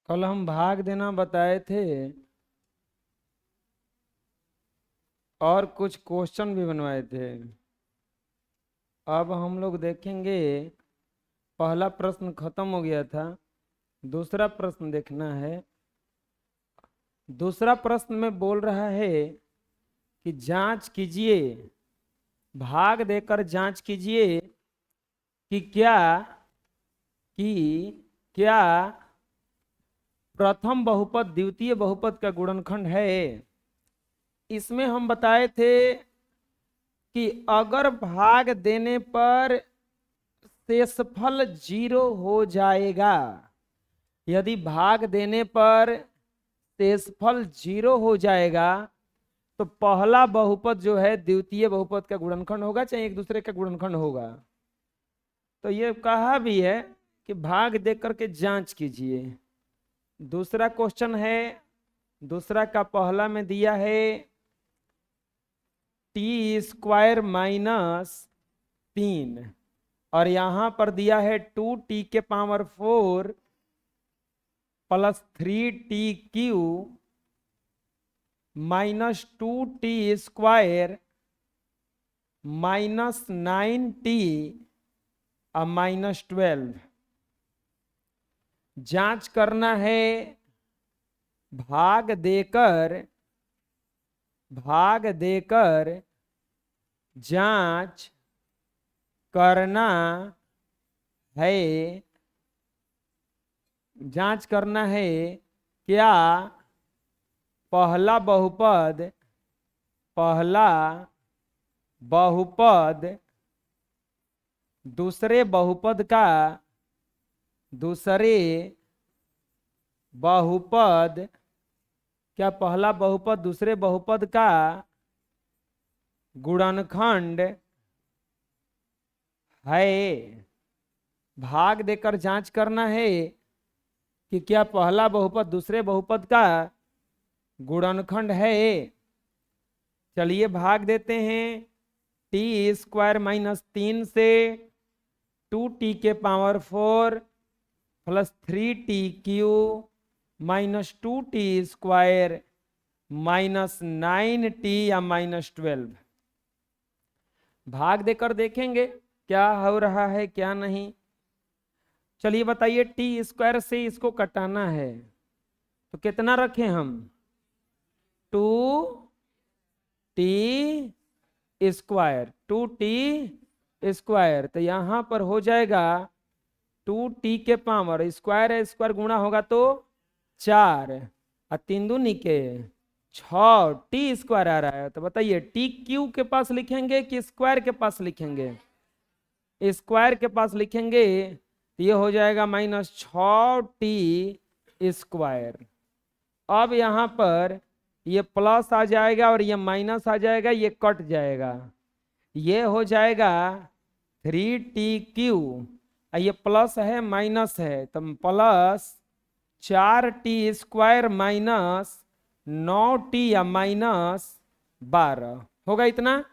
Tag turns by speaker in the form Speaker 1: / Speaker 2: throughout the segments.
Speaker 1: कल हम भाग देना बताए थे और कुछ क्वेश्चन भी बनवाए थे। अब हम लोग देखेंगे, पहला प्रश्न खत्म हो गया था, दूसरा प्रश्न देखना है। दूसरा प्रश्न में बोल रहा है कि जांच कीजिए, भाग देकर जांच कीजिए कि क्या प्रथम बहुपद द्वितीय बहुपद का गुणनखंड है। इसमें हम बताए थे कि अगर भाग देने पर शेषफल 0 हो जाएगा, यदि भाग देने पर शेषफल 0 हो जाएगा तो पहला बहुपद जो है द्वितीय बहुपद का गुणनखंड होगा, चाहे एक दूसरे का गुणनखंड होगा। तो ये कहा भी है कि भाग दे करके जांच कीजिए। दूसरा क्वेश्चन है, दूसरा का पहला में दिया है t² - 3 और यहां पर दिया है 2t⁴ + 3t³ -2t² -9t और -12। जांच करना है, भाग देकर जांच करना है। जांच करना है क्या पहला बहुपद दूसरे बहुपद क्या पहला बहुपद दूसरे बहुपद का गुणनखंड है। भाग देकर जांच करना है कि क्या पहला बहुपद दूसरे बहुपद का गुणनखंड है। चलिए भाग देते हैं। t² -3 से 2t⁴ + 3t³ -2t² -9t या -12। भाग देकर देखेंगे क्या हो रहा है क्या नहीं। चलिए बताइए, t² से इसको कटाना है तो कितना रखें हम, 2t²। 2t² तो यहां पर हो जाएगा 2t⁴ स्क्वायर है, स्क्वायर गुणा होगा तो 4 और 3 दूनी के 6 t² आ रहा है। तो बताइए t³ के पास लिखेंगे कि स्क्वायर के पास लिखेंगे। स्क्वायर के पास लिखेंगे तो ये हो जाएगा -6t²। अब यहाँ पर ये प्लस आ जाएगा और ये माइनस आ जाएगा, ये कट जाएगा, ये हो जाएगा 3t³ ये प्लस है माइनस है तो प्लस 4t² -9t या -12 होगा इतना।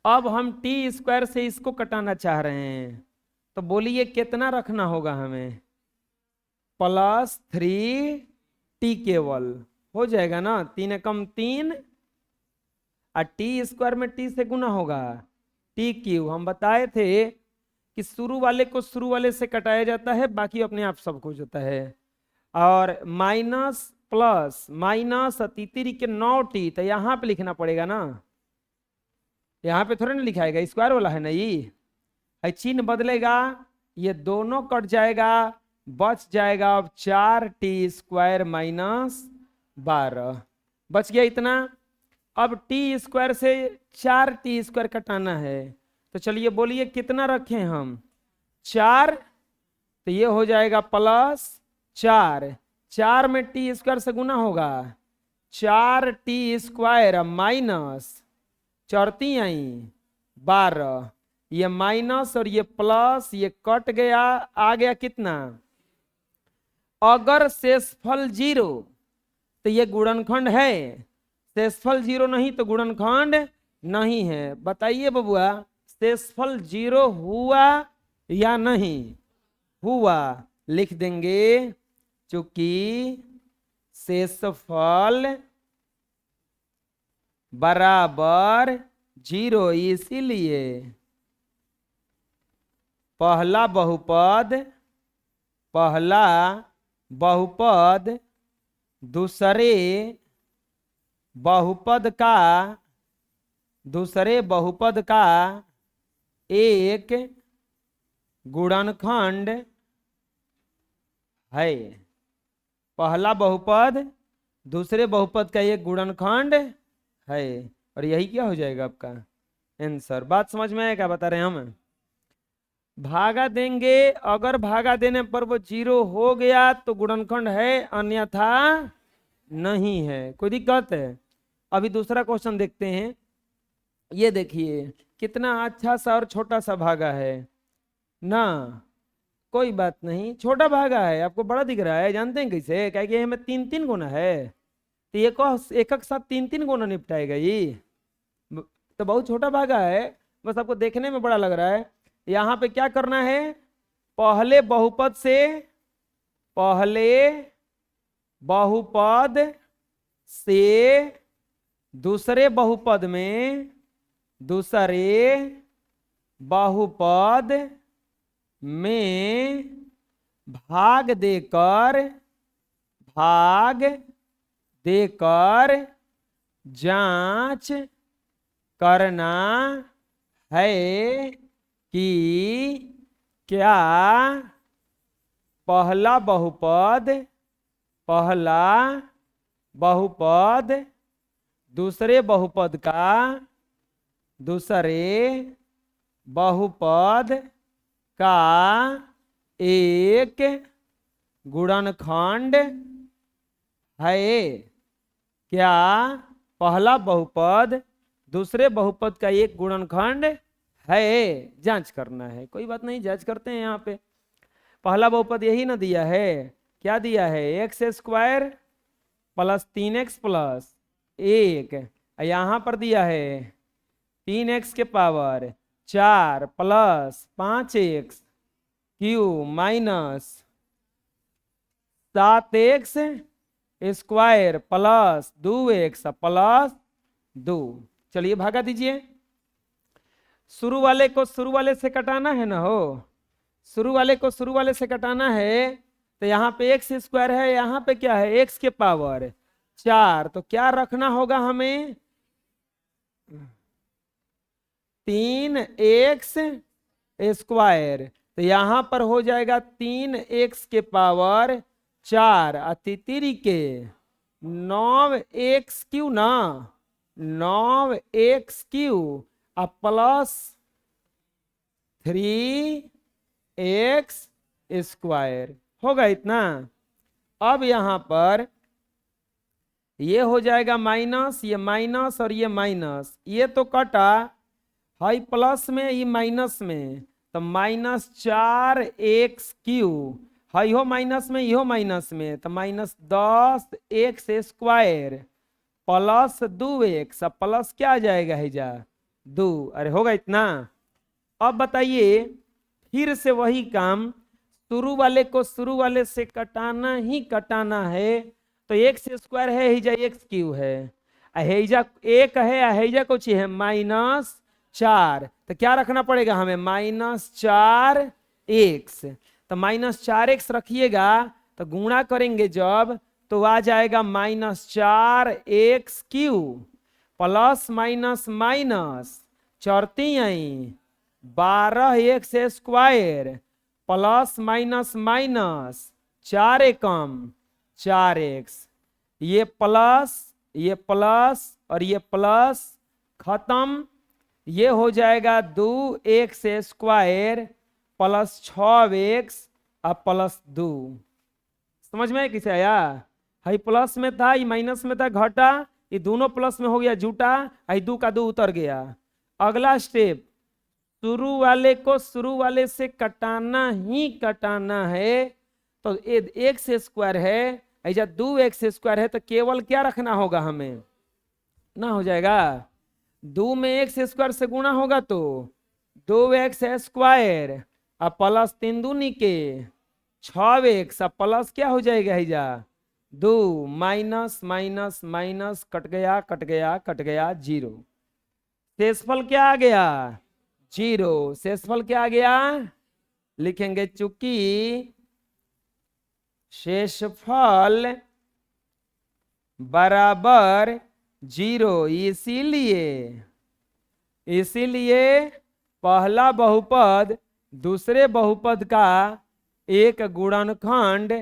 Speaker 1: अब हम t² से इसको कटाना चाह रहे हैं तो बोलिए कितना रखना होगा हमें, +3t केवल हो जाएगा ना, 3 एकम 3 और t² में t से गुना होगा t³ हम बताए थे कि शुरू वाले को शुरू वाले से कटाया जाता है, बाकी अपने आप सब कुछ होता है। और माइनस प्लस माइनस तीसरी के 9t तो यहाँ पे लिखना पड़ेगा ना, यहाँ पे थोड़ा ना लिखाएगा, स्क्वायर वाला है ना, ये चिन्ह बदलेगा, ये दोनों कट जाएगा, बच जाएगा अब 4t² -12 बच गया इतना। अब t² से 4t² कटाना है तो चलिए बोलिए कितना रखें हम, 4 तो ये हो जाएगा +4, 4 में t² से गुना होगा 4t² माइनस 4 आई 12, ये माइनस और ये प्लस ये कट गया, आ गया कितना। अगर शेषफल 0 तो ये गुणनखंड है, शेषफल 0 नहीं तो गुणनखंड नहीं है। बताइए बबुआ, शेषफल 0 हुआ या नहीं हुआ, लिख देंगे चूंकि शेषफल बराबर 0, इसीलिए पहला बहुपद दूसरे बहुपद का एक गुणनखंड है। पहला बहुपद दूसरे बहुपद का एक गुणनखंड है। और यही क्या हो जाएगा आपका आंसर। बात समझ में आया क्या बता रहे हैं हम। भागा देंगे, अगर भागा देने पर वो 0 हो गया तो गुणनखंड है, अन्यथा नहीं है। कोई दिक्कत है। अभी दूसरा क्वेश्चन देखते हैं। ये देखिए कितना अच्छा सा और छोटा सा भागा है ना। कोई बात नहीं, छोटा भागा है, आपको बड़ा दिख रहा है। जानते हैं कैसे? क्या कि हमें 3-3 गुना है, तो एक एक साथ 3-3 गुना निपटाएगा ये। तो बहुत छोटा भागा है, बस आपको देखने में बड़ा लग रहा है। यहाँ पे क्या करना है, पहले बहुपद से दूसरे बहुपद में भाग देकर जांच करना है कि क्या पहला बहुपद दूसरे बहुपद का एक गुणनखंड है। क्या पहला बहुपद दूसरे बहुपद का एक गुणनखंड है, जांच करना है। कोई बात नहीं, जांच करते हैं। यहाँ पे पहला बहुपद यही ना दिया है, क्या दिया है, x² प्लस 3x प्लस 1। यहाँ पर दिया है 3x के power 4 plus 5x cube minus 7x square plus 2x plus 2। चलिए भागा दीजिए। शुरू वाले को शुरू वाले से कटाना है ना हो, शुरू वाले को शुरू वाले से कटाना है। तो यहाँ पे x² है, यहाँ पे क्या है, x के पावर 4। तो क्या रखना होगा हमें, 3x स्क्वायर। तो यहाँ पर हो जाएगा 3x के पावर 4 अतिथिरी के 9x क्यू ना, 9x Q plus 3x square होगा इतना। अब यहाँ पर ये हो जाएगा माइनस, ये माइनस और ये माइनस, ये तो कटा हाई प्लस में, ये माइनस में, तो -4x क्यू हाई हो माइनस में, यो माइनस में, तो -10x square plus 2x plus क्या आ जाएगा है जा 2। अरे होगा इतना। अब बताइए फिर से वही काम, शुरू वाले को शुरू वाले से कटाना ही कटाना है। तो x² है, हिजा x क्यू है, हेजा 1 है, हेजा कुछ है -4। तो क्या रखना पड़ेगा हमें, -4x। तो -4x रखिएगा, तो गुणा करेंगे जब तो आ जाएगा -4x Q plus minus minus 12x square plus minus minus 4 एकम 4x। ये प्लस और ये प्लस खत्म। ये हो जाएगा 2x स्क्वायर प्लस 6x और प्लस 2। समझ में किसे आया? हाई प्लस में था, ये माइनस में था, घटा, ये दोनों प्लस में हो गया जुटा, आई 2 का 2 उतर गया। अगला स्टेप, शुरू वाले को शुरू वाले से कटाना ही कटाना है। तो x स्क्वायर है, ऐसा 2x स्क्वायर है, तो केवल क्या रखना होगा हमें ना, हो जाएगा 2 में x स्क्वायर से गुणा होगा तो 2x स्क्वायर और प्लस 3 दूनी के 6x प्लस क्या हो जाएगा हिजा 2 माइनस माइनस माइनस कट गया कट गया कट गया 0। शेषफल क्या आ गया 0। शेषफल क्या आ गया लिखेंगे चूंकि शेषफल बराबर 0 इसीलिए पहला बहुपद दूसरे बहुपद का एक गुणनखंड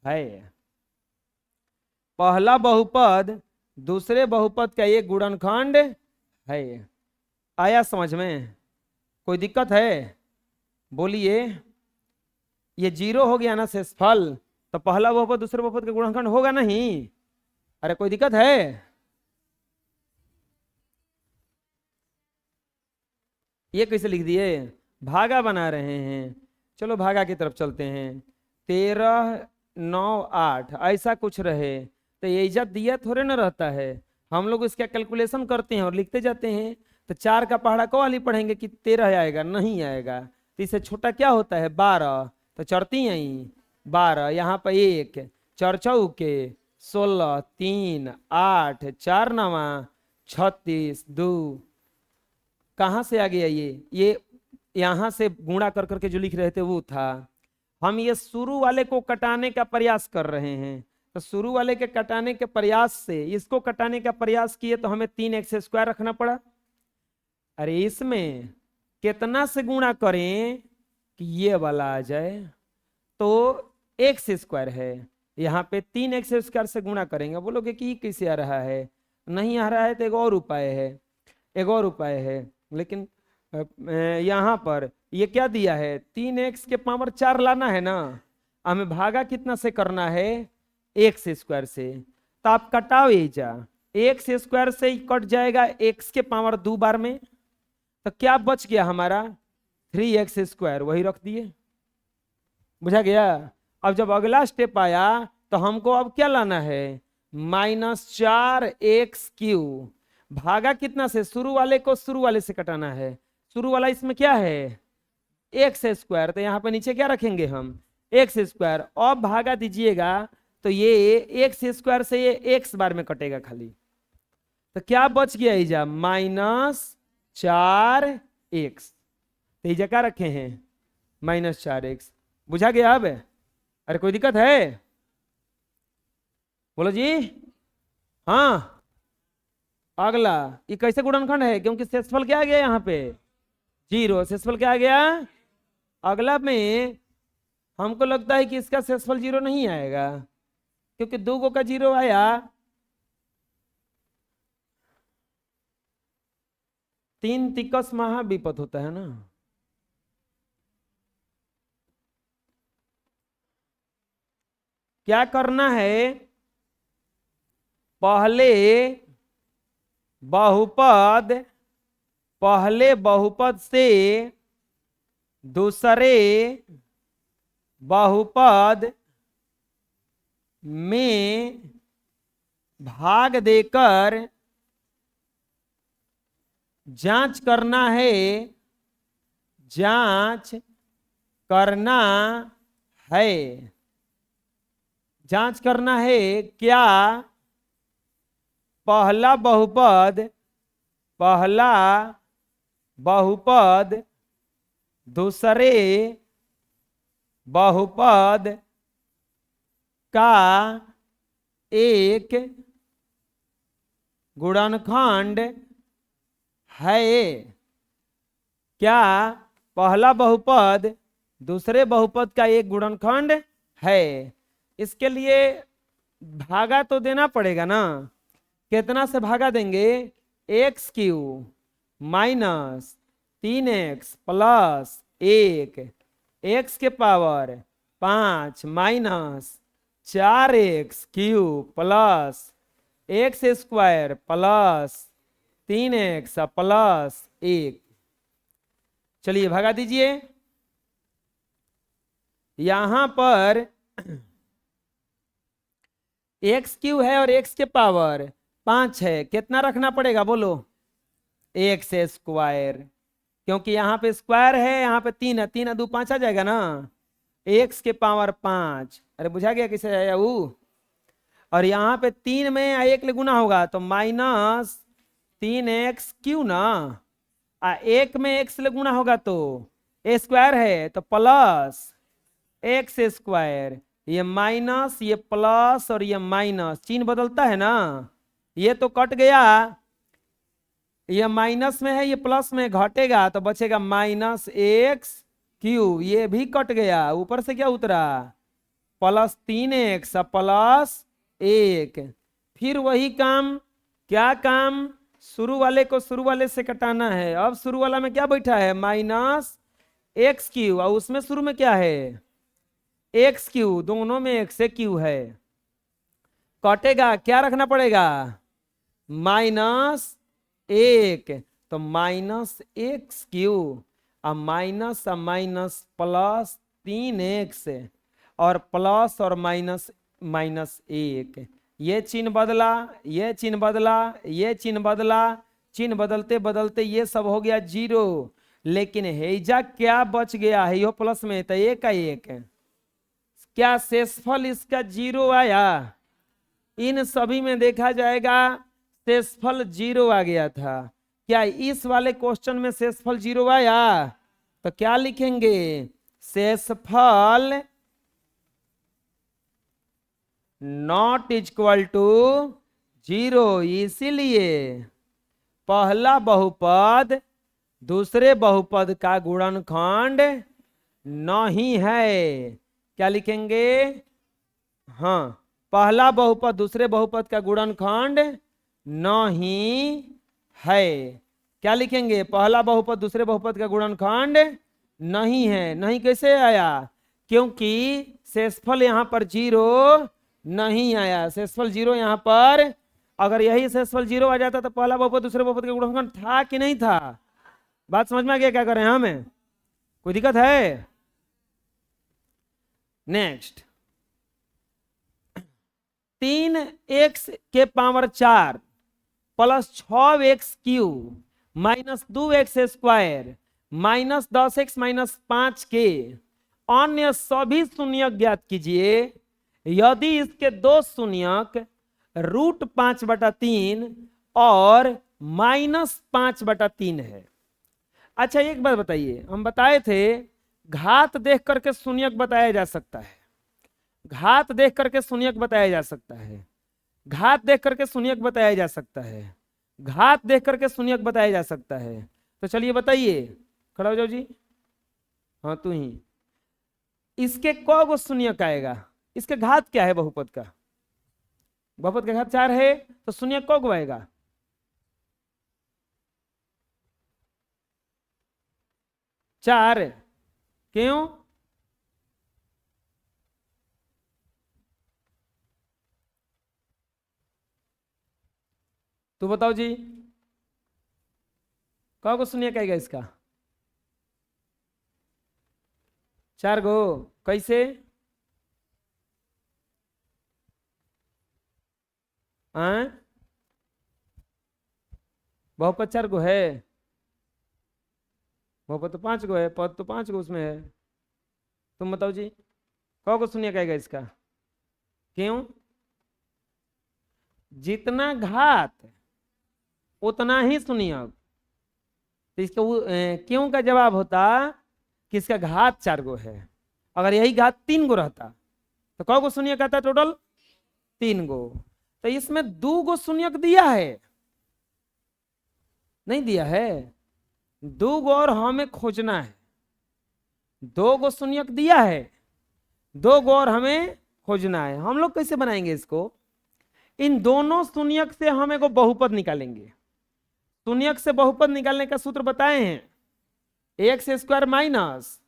Speaker 1: है। पहला बहुपद दूसरे बहुपद का एक गुणनखंड है। आया समझ में? कोई दिक्कत है? बोलिए। ये 0 हो गया ना शेषफल, तो पहला बहुपद दूसरे बहुपद का गुणनखंड होगा नहीं? अरे कोई दिक्कत है? ये कैसे लिख दिए? भागा बना रहे हैं। चलो भागा की तरफ चलते हैं। 13 9 8 ऐसा कुछ रहे तो ये इज्जत दिया थोड़े ना रहता है। हम लोग इसका कैलकुलेशन करते हैं और लिखते जाते हैं। तो 4 का पहाड़ा को वाली पढ़ेंगे कि 13 आएगा, नहीं आएगा। तो इससे छोटा क्या होता है 12, तो चढ़ती आई 12, यहाँ पर 1 4 चौके 16 3 8 4 9 36 2। कहाँ से आ गया ये यहाँ से गुणा कर करके जो लिख रहे थे वो था। हम ये शुरू वाले को कटाने का प्रयास कर रहे हैं, तो शुरू वाले के कटाने के प्रयास से इसको कटाने का प्रयास किए तो हमें 3x² रखना पड़ा। अरे इसमें कितना से गुणा करें कि ये वाला आ जाए, तो x² है, यहाँ पे 3x² से गुणा करेंगे। बोलोगे कि कैसे आ रहा है? नहीं आ रहा है तो एक और उपाय है, लेकिन यहाँ पर ये क्या दिया है 3x के पावर 4 लाना है ना। हमें भागा कितना से करना है x² से। तो आप कटाओ जा, x² से ही कट जाएगा x के पावर 2 बार में, तो क्या बच गया हमारा 3x², वही रख दिए। बुझा गया? अब जब अगला स्टेप आया तो हमको अब क्या लाना है -4x³ भागा कितना से, शुरू वाले को शुरू वाले से कटाना है। शुरू वाला इसमें क्या है x², तो यहाँ पे नीचे क्या रखेंगे हम x²। अब भागा दीजिएगा तो ये x² से ये x बार में कटेगा खाली, तो क्या बच गया इजा -4x। तो इजा क्या रखे हैं -4x। बुझा गया? अब अरे कोई दिक्कत है? बोलो जी। हाँ अगला ये कैसे गुणनखंड है, क्योंकि शेषफल क्या आ गया यहाँ पे 0। शेषफल क्या आ गया? अगला में हमको लगता है कि इसका शेषफल 0 नहीं आएगा, क्योंकि 2 गो का 0 आया। 3 तिकस महाविपत होता है ना। क्या करना है, पहले बहुपद से दूसरे बहुपद में भाग देकर जांच करना है जांच करना है क्या पहला बहुपद दूसरे बहुपद का एक गुणनखंड है। क्या पहला बहुपद दूसरे बहुपद का एक गुणनखंड है? इसके लिए भागा तो देना पड़ेगा ना। कितना से भागा देंगे x³ minus 3x plus 1 x के power 5 minus 4x³ plus x² plus 3x plus 1। चलिए भगा दीजिए। यहां पर x³ है और x के पावर 5 है, कितना रखना पड़ेगा बोलो x², क्योंकि यहाँ पे स्क्वायर है, यहाँ पे 3 है, 3 2 5 आ जाएगा ना। एक्स के पावर 5। अरे बुझा गया कैसे आया वो। और यहाँ पे 3 में 1 ले गुना होगा तो -3x³ ना। 1 में x ले गुना होगा तो a स्क्वायर है तो +x²। ये माइनस, ये प्लस और ये माइनस, चिन्ह बदलता है ना। ये तो कट गया, ये माइनस में है, ये प्लस में घटेगा तो बचेगा -x³। ये भी कट गया, ऊपर से क्या उतरा +3x +1। फिर वही काम, क्या काम, शुरू वाले को शुरू वाले से कटाना है। अब शुरू वाला में क्या बैठा है -x³ और उसमें शुरू में क्या है x³, दोनों में x से q है। कटेगा, क्या रखना पड़ेगा -1 तो -x³ और माइनस +3x और प्लस और माइनस -1। ये चिन्ह बदला, ये चिन्ह बदला, ये चिन्ह बदला, चिन्ह बदलते बदलते ये सब हो गया 0। लेकिन हेजा क्या बच गया है, यो प्लस में तो 1 का 1। क्या शेषफल इसका 0 आया। इन सभी में देखा जाएगा शेषफल 0 आ गया था। क्या इस वाले क्वेश्चन में शेषफल 0 आया तो क्या लिखेंगे, शेषफल नॉट इक्वल टू 0। इसीलिए पहला बहुपद दूसरे बहुपद का गुणनखंड नहीं है। क्या लिखेंगे, हाँ, पहला बहुपद दूसरे बहुपद का गुणनखंड नहीं है। क्या लिखेंगे, पहला बहुपद दूसरे बहुपद का गुणनखंड नहीं है। नहीं कैसे आया, क्योंकि शेषफल यहाँ पर 0 नहीं आया। शेषफल 0 यहाँ पर, अगर यही शेषफल 0 आ जाता तो पहला बहुपद दूसरे बहुपद का गुणनखंड था कि नहीं था। बात समझ में आ गया क्या कर रहे हैं हमें, कोई दिक्कत है। नेक्स्ट, 3x के power 4 plus 6x³ -2x² -10x -5 के अन्य सभी शून्यक ज्ञात कीजिए यदि इसके दो शून्यक √5/3 और -5/3 है। अच्छा एक बात बताइए, हम बताए थे घात देख करके शून्यक बताया जा सकता है, घात देख करके शून्यक बताया जा सकता है, घात देख करके शून्यक बताया जा सकता है, घात देख करके शून्यक बताया जा सकता है। तो चलिए बताइए, खड़ा हो जाओ जी, हाँ तू ही। इसके कौ शून्यक आएगा, इसके घात क्या है बहुपद का, बहुपद का घात 4 है तो शून्यक कौ आएगा, 4। क्यों, तो बताओ जी, कौ शून्यक आएगा इसका, 4 गो। कैसे, बहुपद 4 गो है, बहुपद तो 5 गो है, पद तो 5 गो उसमें है। तुम बताओ जी, कौ शून्यक आएगा इसका। क्यों, जितना घात उतना ही शून्यक। तो इसका क्यों का जवाब होता कि इसका घात 4 गो है। अगर यही घात 3 गो रहता तो कौ गो शून्यक आता टोटल, 3 गो। तो इसमें 2 गो शून्यक दिया है, नहीं दिया है, 2 गो और हमें खोजना है। 2 गो शून्यक दिया है, 2 गो और हमें खोजना है। हम लोग कैसे बनाएंगे इसको, इन दोनों शून्यक से हम एक बहुपद निकालेंगे। शून्यक से बहुपद निकालने का सूत्र बताए हैं, x² minus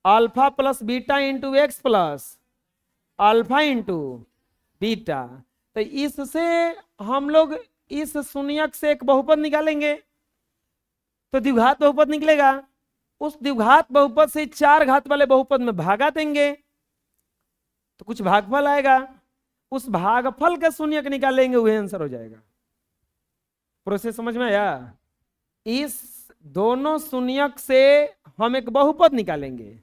Speaker 1: alpha plus beta into x plus alpha into beta. तो इससे हम लोग इस शून्यक से एक बहुपद निकालेंगे तो द्विघात बहुपद निकलेगा। उस द्विघात बहुपद से 4 घात वाले बहुपद में भागा देंगे तो कुछ भागफल आएगा, उस भागफल का शून्यक निकालेंगे, वही आंसर हो जाएगा। प्रोसेस समझ में आया। इस दोनों शून्यक से हम एक बहुपद निकालेंगे,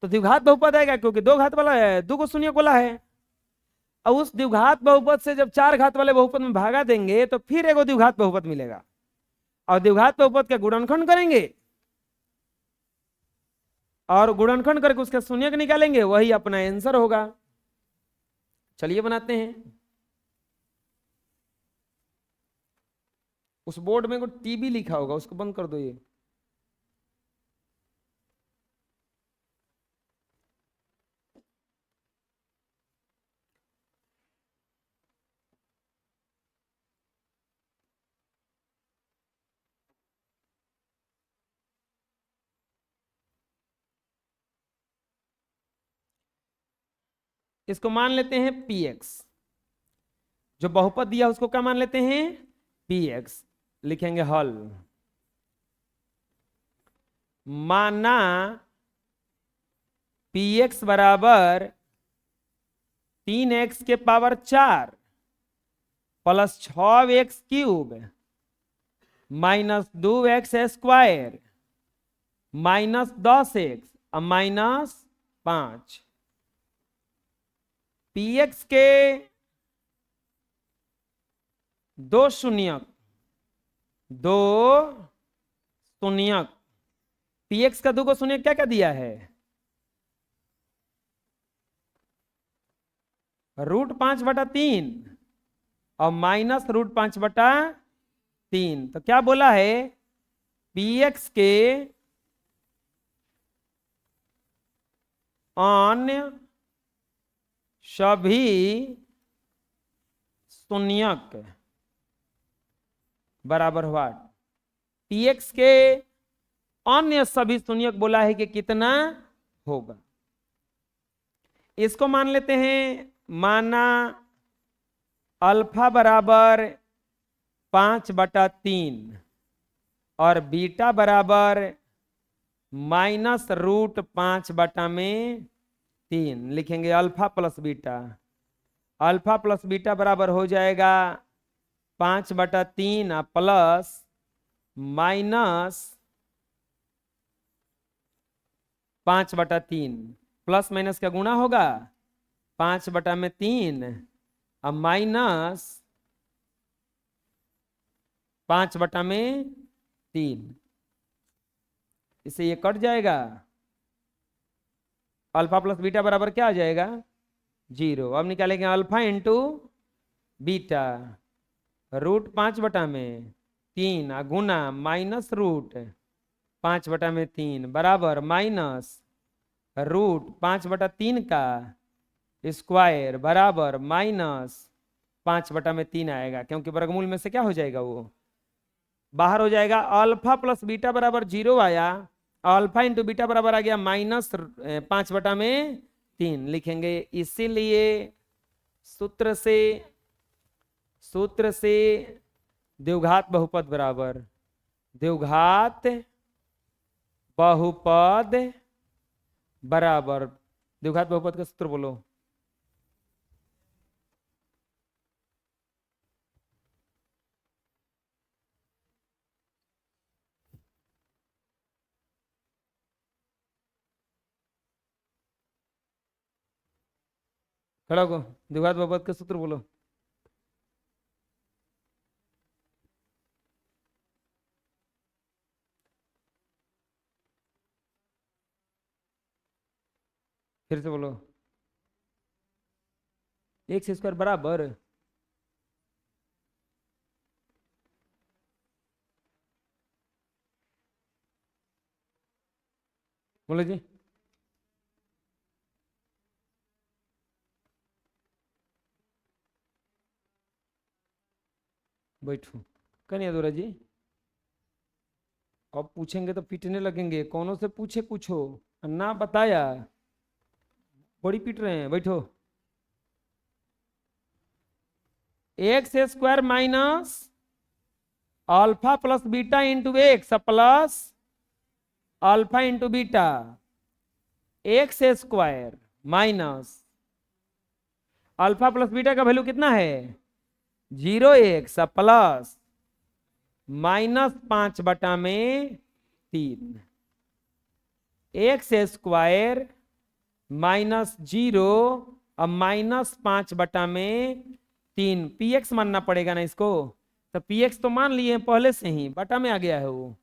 Speaker 1: तो द्विघात बहुपद आएगा, क्योंकि दो घात वाला है, दो को शून्य वाला है। और उस द्विघात बहुपद से जब चार घात वाले बहुपद में भागा देंगे तो फिर एगो द्विघात बहुपद मिलेगा, और द्विघात बहुपद का गुणनखंड करेंगे और गुणनखंड करके उसका शून्यक निकालेंगे, वही अपना आंसर होगा। चलिए बनाते हैं। उस बोर्ड में कोई टीबी लिखा होगा, उसको बंद कर दो। ये इसको मान लेते हैं px, जो बहुपद दिया उसको क्या मान लेते हैं px। लिखेंगे हल, माना px बराबर 3x के power 4 plus 6x cube minus 2x square minus 10x और माइनस 5। px के दो शून्यक px का दो को शून्यक क्या क्या दिया है, √5/3 और माइनस √5/3। तो क्या बोला है, px के अन्य सभी शून्यक बराबर व्हाट, px के अन्य सभी शून्यक बोला है कि कितना होगा। इसको मान लेते हैं, माना अल्फा बराबर 5/3 और बीटा बराबर माइनस √5/3। लिखेंगे alpha plus beta, alpha plus beta बराबर हो जाएगा 5/3 प्लस माइनस 5/3, प्लस माइनस का गुणा होगा 5/3 और माइनस 5/3। इससे ये कट जाएगा, अल्फा प्लस बीटा बराबर क्या आ जाएगा 0। अब निकालेंगे अल्फा इंटू बीटा, √5/3 गुना माइनस √5/3 बराबर माइनस √5/3 का स्क्वायर बराबर माइनस 5/3 आएगा, क्योंकि वर्गमूल में से क्या हो जाएगा, वो बाहर हो जाएगा। अल्फा प्लस बीटा बराबर 0 आया, अल्फा इंटू बीटा बराबर आ गया माइनस 5/3। लिखेंगे इसीलिए सूत्र से द्विघात बहुपद बराबर द्विघात बहुपद बराबर, द्विघात बहुपद का सूत्र बोलो, खड़ा को द्विघात बहुपद का सूत्र बोलो। फिर से बोलो, x स्क्वायर बराबर बोलो जी, बैठो कन्या अधूरा जी। अब पूछेंगे तो पीटने लगेंगे, कौनों से पूछे पूछो, ना बताया बड़ी पीट रहे हैं। बैठो, x square minus alpha plus beta into x plus alpha into beta, x square minus alpha plus beta का वैल्यू कितना है 0x प्लस -5/3 एक्स स्क्वायर -0 और -5/3 px मानना पड़ेगा ना इसको। तो px तो मान लिए पहले से ही, बटा में आ गया है वो,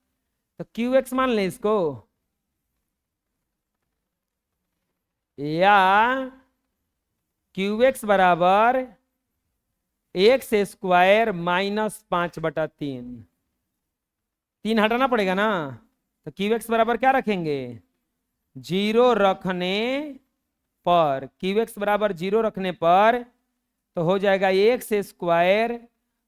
Speaker 1: तो qx मान ले इसको, या qx बराबर x² -5/3, 3 हटाना पड़ेगा ना। तो qx बराबर क्या रखेंगे, 0 रखने पर, qx बराबर 0 रखने पर तो हो जाएगा x²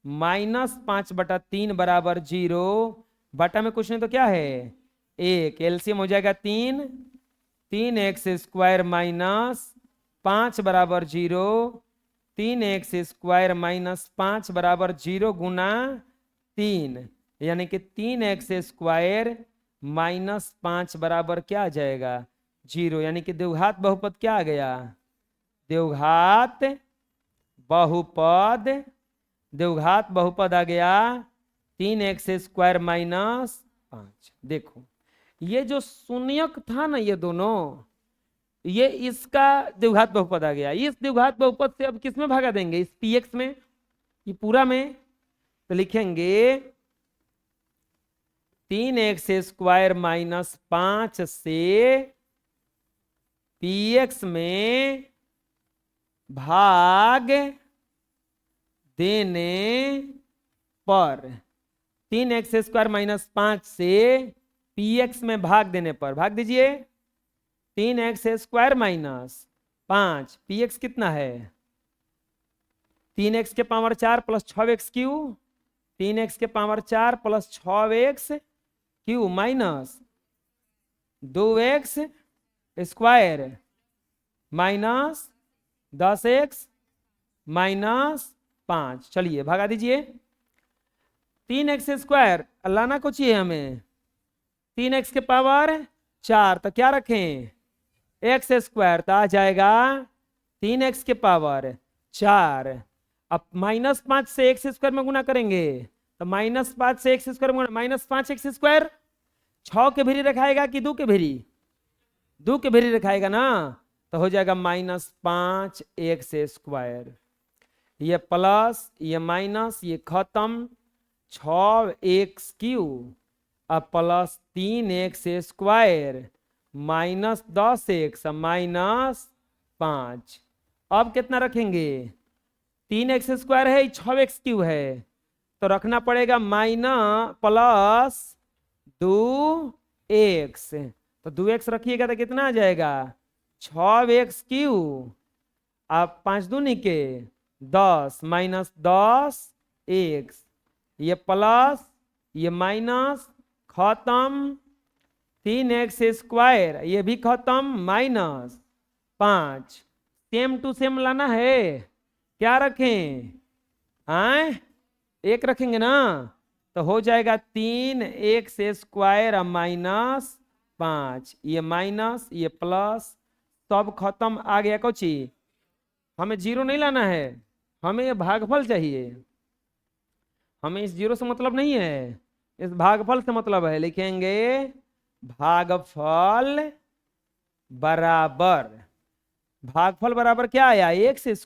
Speaker 1: -5/3 बराबर 0, बटा में कुछ नहीं तो क्या है 1, एलसीएम हो जाएगा 3, 3x² -5 बराबर 0, 3x² -5 बराबर 0 गुना 3, यानी कि 3x² -5 बराबर क्या आ जाएगा 0, यानी कि द्विघात बहुपद क्या आ गया, द्विघात बहुपद, द्विघात बहुपद आ गया 3x² -5। देखो ये जो शून्यक था ना, ये दोनों, ये इसका द्विघात बहुपद आ गया। इस द्विघात बहुपद से अब किस में भागा देंगे, इस px में, ये पूरा में, तो लिखेंगे 3x² -5 से px में भाग देने पर, 3x² -5 से px में भाग देने पर, भाग दीजिए 3x² -5, px कितना है 3x के पावर 4 प्लस 6x³ 3x के power 4 plus 6x³ minus 2x² minus 10x -5। चलिए भगा दीजिए, 3x² लाना को चाहिए हमें, 3x के पावर 4 तो क्या रखें x², तो आ जाएगा 3x के पावर 4। अब -5 से x² में गुना करेंगे तो -5 से x² में गुना, -5x², 6 के भीरी रखाएगा कि 2 के भीरी, 2 के भीरी रखाएगा ना, तो हो जाएगा -5x², ये प्लस ये माइनस ये खत्म, 6x³ अब प्लस 3x² माइनस 10x -5। अब कितना रखेंगे, 3x² है, 6x³ है, तो रखना पड़ेगा प्लस 2x, तो 2x रखिएगा तो कितना आ जाएगा 6x³, अब 5 दूनी के 10 माइनस 10x, ये प्लस ये माइनस खत्म, 3x², ये भी खत्म, -5, सेम टू सेम लाना है, क्या रखें आए 1 रखेंगे ना, तो हो जाएगा 3x² -5, ये माइनस ये प्लस सब खत्म, आ गया कोची, हमें 0 नहीं लाना है, हमें ये भागफल चाहिए, हमें इस 0 से मतलब नहीं है, इस भागफल से मतलब है। लिखेंगे भागफल बराबर, भागफल बराबर क्या आया x²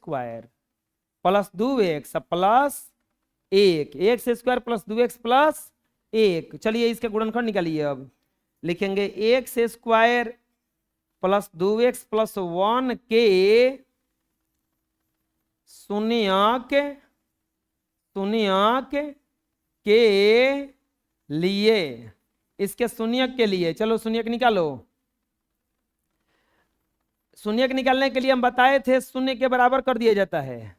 Speaker 1: plus 2x plus 1, x² plus 2x plus 1। चलिए इसके गुणनखंड निकालिए, अब लिखेंगे x² प्लस 2x प्लस 1 के शून्यक के लिए, इसके शून्यक के लिए, चलो शून्यक निकालो। शून्यक निकालने के लिए हम बताए थे शून्य के बराबर कर दिया जाता है,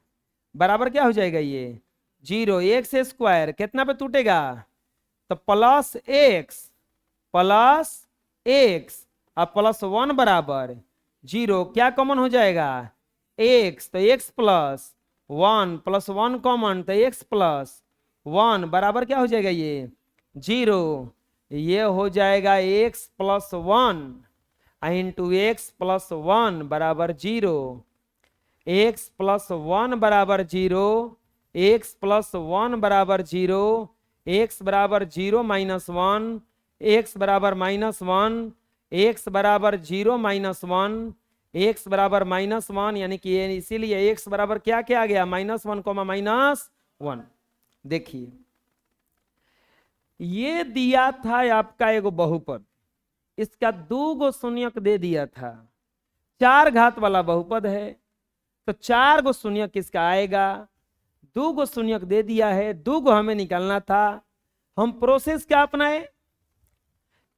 Speaker 1: बराबर क्या हो जाएगा ये 0, x² कितना पे टूटेगा, तो प्लस x और प्लस 1 बराबर 0, क्या कॉमन हो जाएगा x, तो x प्लस 1 प्लस 1 कॉमन, तो x प्लस 1 बराबर क्या हो जाएगा ये 0, ये हो जाएगा x plus 1 into x plus 1 बराबर 0, x प्लस 1 बराबर 0, x प्लस 1 बराबर 0, x बराबर 0 माइनस 1, x बराबर -1, x बराबर 0 माइनस 1, x बराबर -1 यानी कि इसीलिए x बराबर क्या क्या आ गया -1 -1। देखिए ये दिया था आपका एगो बहुपद, इसका 2 गो शून्यक दे दिया था, 4 घात वाला बहुपद है तो 4 गो शून्यक इसका आएगा, 2 गो शून्यक दे दिया है, 2 गो हमें निकालना था। हम प्रोसेस क्या अपनाए,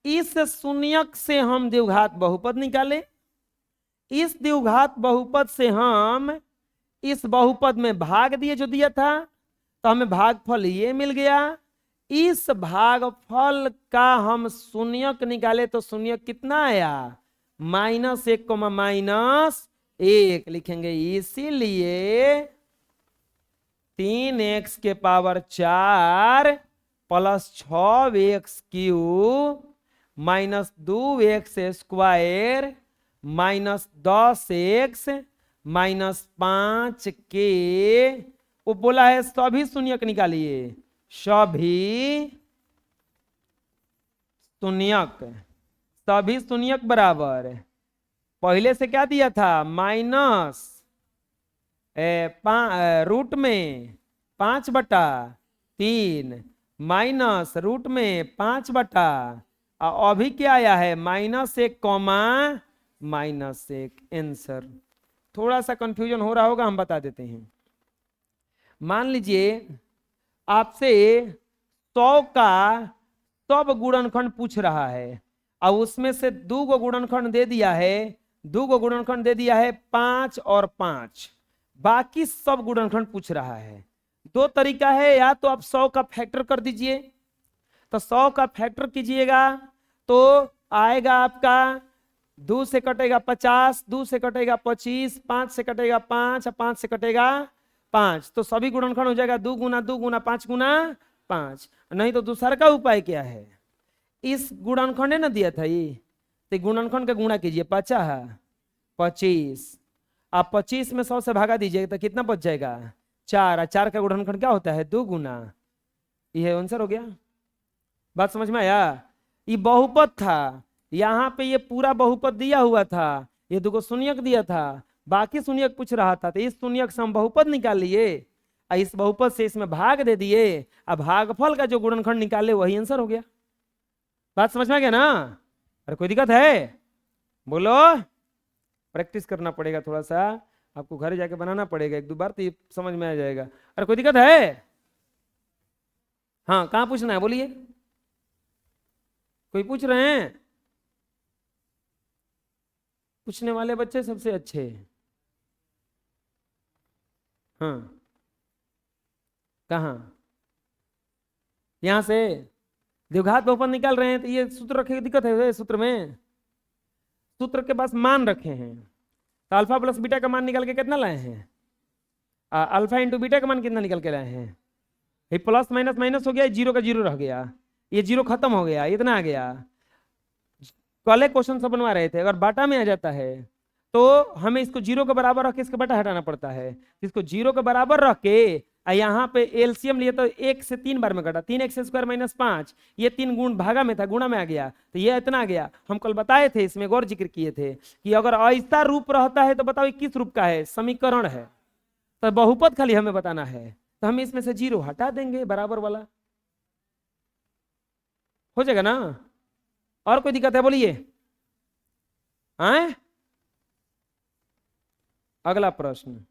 Speaker 1: इस शून्यक से हम द्विघात बहुपद निकाले, इस द्विघात बहुपद से हम इस बहुपद में भाग दिए जो दिया था, तो हमें भागफल ये मिल गया। इस भागफल का हम शून्यक निकाले तो शून्यक कितना आया -1, -1 लिखेंगे। इसीलिए 3x के power 4 plus 6x³ -2x square -10x -5 के, वो बोला है सभी शून्यक निकालिए, सभी शून्यक, सभी शून्यक बराबर, पहले से क्या दिया था माइनस रूट में 5/3 माइनस रूट में 5/, अभी क्या आया है -1, -1 आंसर। थोड़ा सा कंफ्यूजन हो रहा होगा, हम बता देते हैं। मान लीजिए आपसे 100 का सब गुणनखंड पूछ रहा है, अब उसमें से 2 गो गुणनखंड दे दिया है, 2 गो गुणनखंड दे दिया है 5 और 5, बाकी सब गुणनखंड पूछ रहा है। 2 तरीका है, या तो आप 100 का फैक्टर कर दीजिए, तो 100 का फैक्टर कीजिएगा तो आएगा आपका 2 से कटेगा 50, 2 से कटेगा 25, 5 से कटेगा 5 और 5 से कटेगा 5, तो सभी गुणनखंड हो जाएगा 2 गुना 2 गुना 5 गुना 5। नहीं तो दूसरा का उपाय क्या है, इस गुणनखंड है ना दिया था ये, तो गुणनखंड का गुणा कीजिए, 50 25, आप 25 में 100 से भागा दीजिए तो कितना बच जाएगा 4, और 4 का गुणनखंड क्या होता है 2 गुना, ये आंसर हो गया। बात समझ में आया, ये बहुपद था, यहाँ पे ये पूरा बहुपद दिया हुआ था, ये 2 गो शून्यक दिया था, बाकी शून्यक पूछ रहा था, तो इस शून्यक से हम बहुपद निकाल लिए, इस बहुपद से इसमें भाग दे दिए, अब भागफल का जो गुणनखंड निकाले वही आंसर हो गया। बात समझ में आ गया ना, अरे कोई दिक्कत है बोलो, प्रैक्टिस करना पड़ेगा थोड़ा सा, आपको घर जाके बनाना पड़ेगा 1-2 बार, तो ये समझ में आ जाएगा। अरे कोई दिक्कत है, हाँ कहाँ पूछना है बोलिए, कोई पूछ रहे हैं, पूछने वाले बच्चे सबसे अच्छे, हाँ कहाँ, यहां से द्विघात बहुपद निकाल रहे हैं, तो ये सूत्र रखे, दिक्कत है सूत्र में, सूत्र के पास मान रखे हैं, तो अल्फा प्लस बीटा का मान निकाल के कितना लाए हैं, अल्फा इंटू बीटा का मान कितना निकल के लाए हैं, ये प्लस माइनस माइनस हो गया, 0 का 0 रह गया, ये 0 खत्म हो गया, इतना आ गया। कल क्वेश्चन सब बनवा रहे थे, अगर बाटा में आ जाता है तो हमें इसको 0 के बराबर रख के इसका बाटा हटाना पड़ता है, इसको 0 के बराबर रख के यहाँ पे एलसीएम लिए तो 1 से 3 बार में घटा, 3x² - 5, ये 3 गुण भागा में था, गुणा में आ गया, तो ये इतना आ गया। हम कल बताए थे, इसमें गौर जिक्र किए थे कि अगर ऐसा रूप रहता है तो बताओ किस रूप का है, समीकरण है, तो बहुपद खाली हमें बताना है, तो हम इसमें से 0 हटा देंगे, बराबर वाला हो जाएगा ना। और कोई दिक्कत है बोलिए, आए अगला प्रश्न,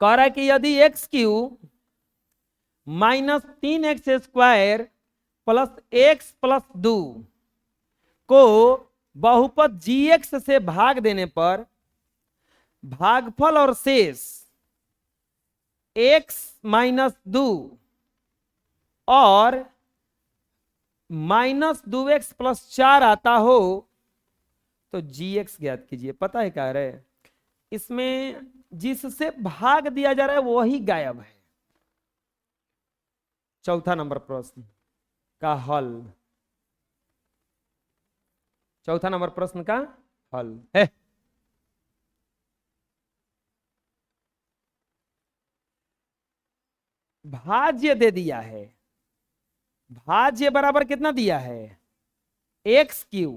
Speaker 1: कह रहा है कि यदि x³ -3x² + x+2 को बहुपद gx से भाग देने पर भागफल और शेष x - 2 और -2x + 4 आता हो तो gx ज्ञात कीजिए। पता है क्या रहे, इसमें जिससे भाग दिया जा रहा है वही गायब है। चौथा नंबर प्रश्न का हल, चौथा नंबर प्रश्न का हल है भाज्य दे दिया है, भाज्य बराबर कितना दिया है, एक्स क्यू।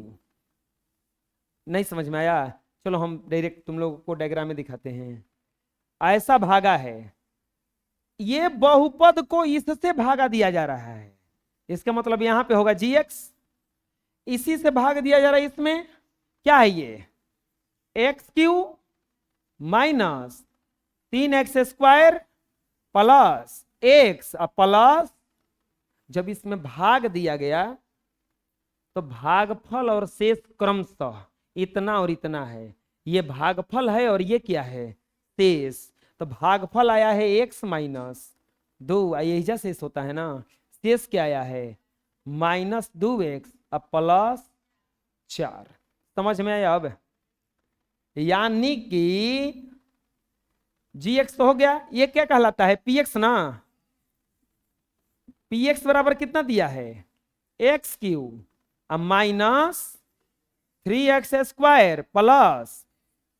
Speaker 1: नहीं समझ में आया? चलो हम डायरेक्ट तुम लोगों को डायग्राम में दिखाते हैं। ऐसा भागा है, ये बहुपद को इससे भागा दिया जा रहा है, इसका मतलब यहां पे होगा जी एक्स, इसी से भाग दिया जा रहा है। इसमें क्या है, ये x cube minus 3x² plus x plus, जब इसमें भाग दिया गया तो भागफल और शेष क्रमशः इतना और इतना है, ये भागफल है और ये क्या है, शेष। तो भागफल आया है x माइनस 2, यही शेष होता है ना, शेष क्या आया है -2x प्लस 4। समझ में आया? अब यानी कि gx तो हो गया, ये क्या कहलाता है px ना, px बराबर कितना दिया है x cube minus 3x² plus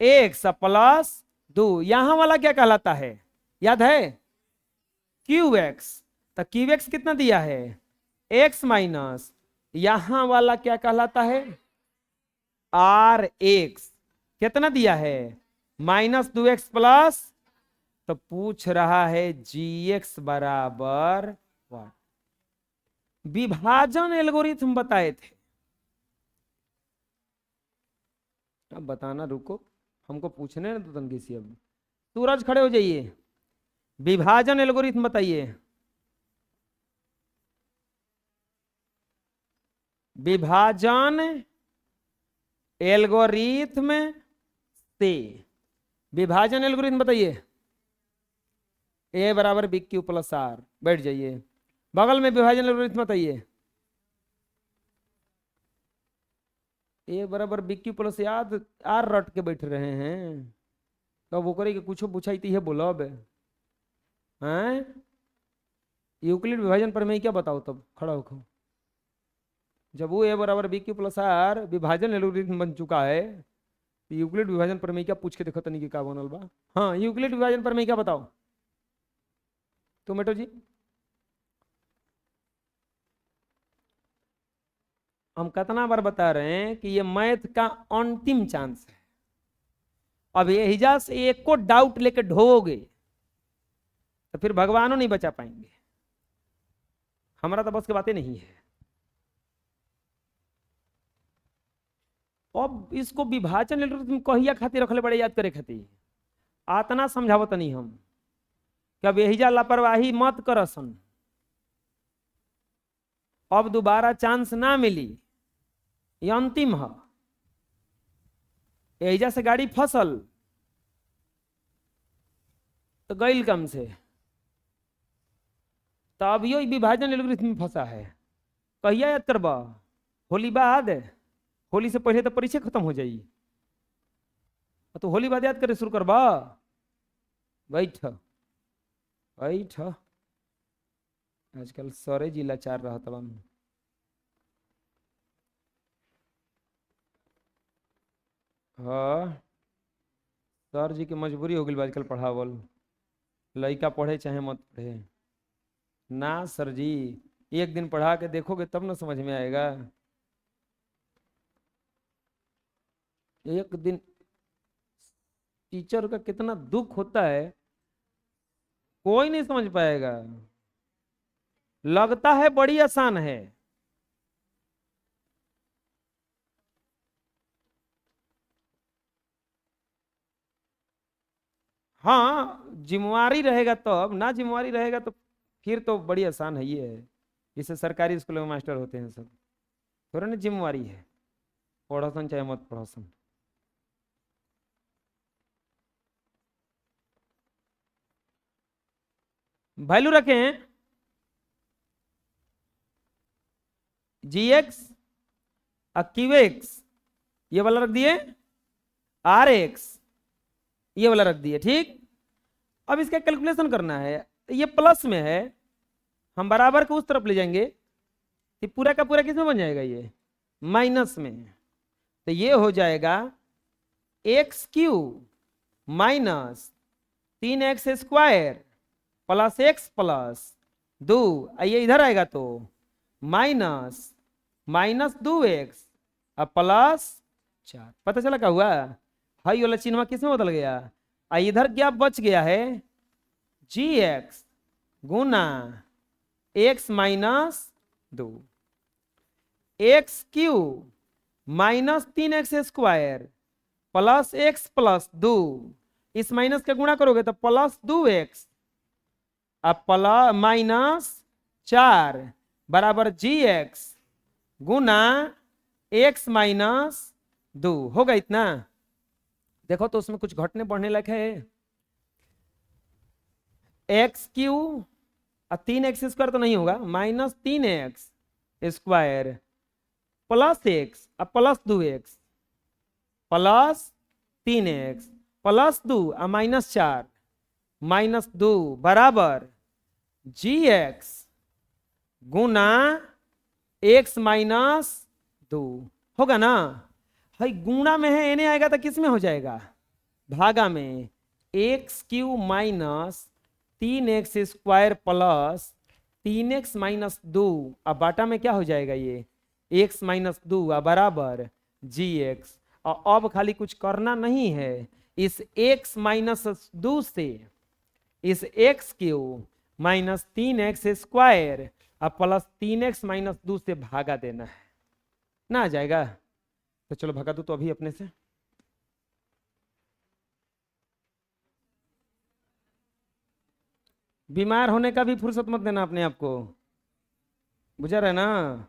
Speaker 1: x plus 2, यहां वाला क्या कहलाता है, याद है क्यू एक्स। तो क्यू एक्स कितना दिया है x माइनस, यहां वाला क्या कहलाता है आर एक्स, कितना दिया है -2x प्लस। तो पूछ रहा है gx बराबर वाट। विभाजन एल्गोरिथम बताए थे, अब बताना रुको, हमको पूछने ना तो तंगी सी। अब सूरज खड़े हो जाइए, विभाजन एल्गोरिथम बताइए। विभाजन एल्गोरिथम से, विभाजन एल्गोरिथम बताइए। ए बराबर बी क्यू प्लस आर, बैठ जाइए। बगल में विभाजन एल्गोरिथम बताइए। ए बराबर बी क्यू प्लस याद आर रट के बैठ रहे हैं, तब वो करे कि कुछ पूछाई है बोलब हैं। यूक्लिड विभाजन पर मैं क्या बताओ, तब खड़ा होकर जब वो ए बराबर बी क्यू प्लस आर विभाजन एल्गोरिथम बन चुका है, तो यूक्लिड विभाजन पर मैं क्या पूछ के देखो तनी कि का बनल बा। हाँ यूक्लिड विभाजन पर मैं क्या बताओ टोमेटो जी। हम कितना बार बता रहे हैं कि ये मैथ का अंतिम चांस है। अब ये हिजा से एक को डाउट लेके ढोगे तो फिर भगवानों नहीं बचा पाएंगे, हमारा तो बस की बातें नहीं है। अब इसको विभाजन एल्गोरिथम कहिया खातिर रखले बड़े याद करे खातिर, आतना समझावत नहीं हम कि अब यही जा लापरवाही मत करसन, अब दोबारा चांस ना मिली, ये अंतिम है। एजा से गाड़ी फसल तो गईल कम से, तब यो विभाजन एल्गोरिथम में फंसा है। कहिया याद करबा, होली बाद, होली से पहले तो परीक्षा खत्म हो जाई, तो होली बाद याद करे शुरू करबा। बैठ बैठ, आजकल सारे जिला चार रहा तब। हाँ सर जी की मजबूरी हो गई आजकल पढ़ावल, लड़का पढ़े चाहे मत पढ़े। ना सर जी, एक दिन पढ़ा के देखोगे तब ना समझ में आएगा। एक दिन टीचर का कितना दुख होता है कोई नहीं समझ पाएगा, लगता है बड़ी आसान है। हाँ जिम्मेवारी रहेगा तब, ना जिम्मेवारी रहेगा तो फिर तो बड़ी आसान है। ये है जिससे सरकारी स्कूलों में मास्टर होते हैं सब, थोड़ा ना जिम्मेवारी है, पढ़ोसन चाहे मत पढ़ोसन। वैल्यू रखें जी एक्स क्यू एक्स, ये वाला रख दिए, आर एक्स ये वाला रख दिए, ठीक। अब इसका कैलकुलेशन करना है, ये प्लस में है, हम बराबर को उस तरफ ले जाएंगे, ये पूरा का पूरा किस में बन जाएगा, ये माइनस में। तो ये हो जाएगा x cube minus 3x² plus x plus 2, ये इधर आएगा तो माइनस माइनस 2x अब प्लस 4। पता चला क्या हुआ? हाई वाला चिन्ह किस में बदल गया? इधर क्या बच गया है? जी एक्स गुना x minus 2, x cube minus 3x² plus x plus 2, इस माइनस का गुणा करोगे तो प्लस 2x अब प्लस माइनस 4 बराबर जी एक्स गुना एक्स माइनस 2 होगा इतना। देखो तो उसमें कुछ घटने बढ़ने लायक है। एक्स क्यू 3x² तो नहीं होगा, माइनस 3x² प्लस एक्स अब plus 2x plus 3x plus 2 minus 4 minus 2 बराबर जी एक्स गुना एक्स माइनस 2 होगा ना। भाई गुणा में है, एने आएगा तो किस में हो जाएगा? भागा में। X cube minus 3x² plus 3x minus 2 अब बाटा में क्या हो जाएगा? ये x माइनस 2 बराबर जी एक्स। और अब खाली कुछ करना नहीं है, इस x माइनस 2 से इस एक्स क्यू माइनस 3x² अब प्लस 3x माइनस 2 से भागा देना है ना, आ जाएगा। तो चलो भगा दो तो अभी अपने से। बीमार होने का भी फुर्सत मत देना अपने आप को, बुझा रहे ना।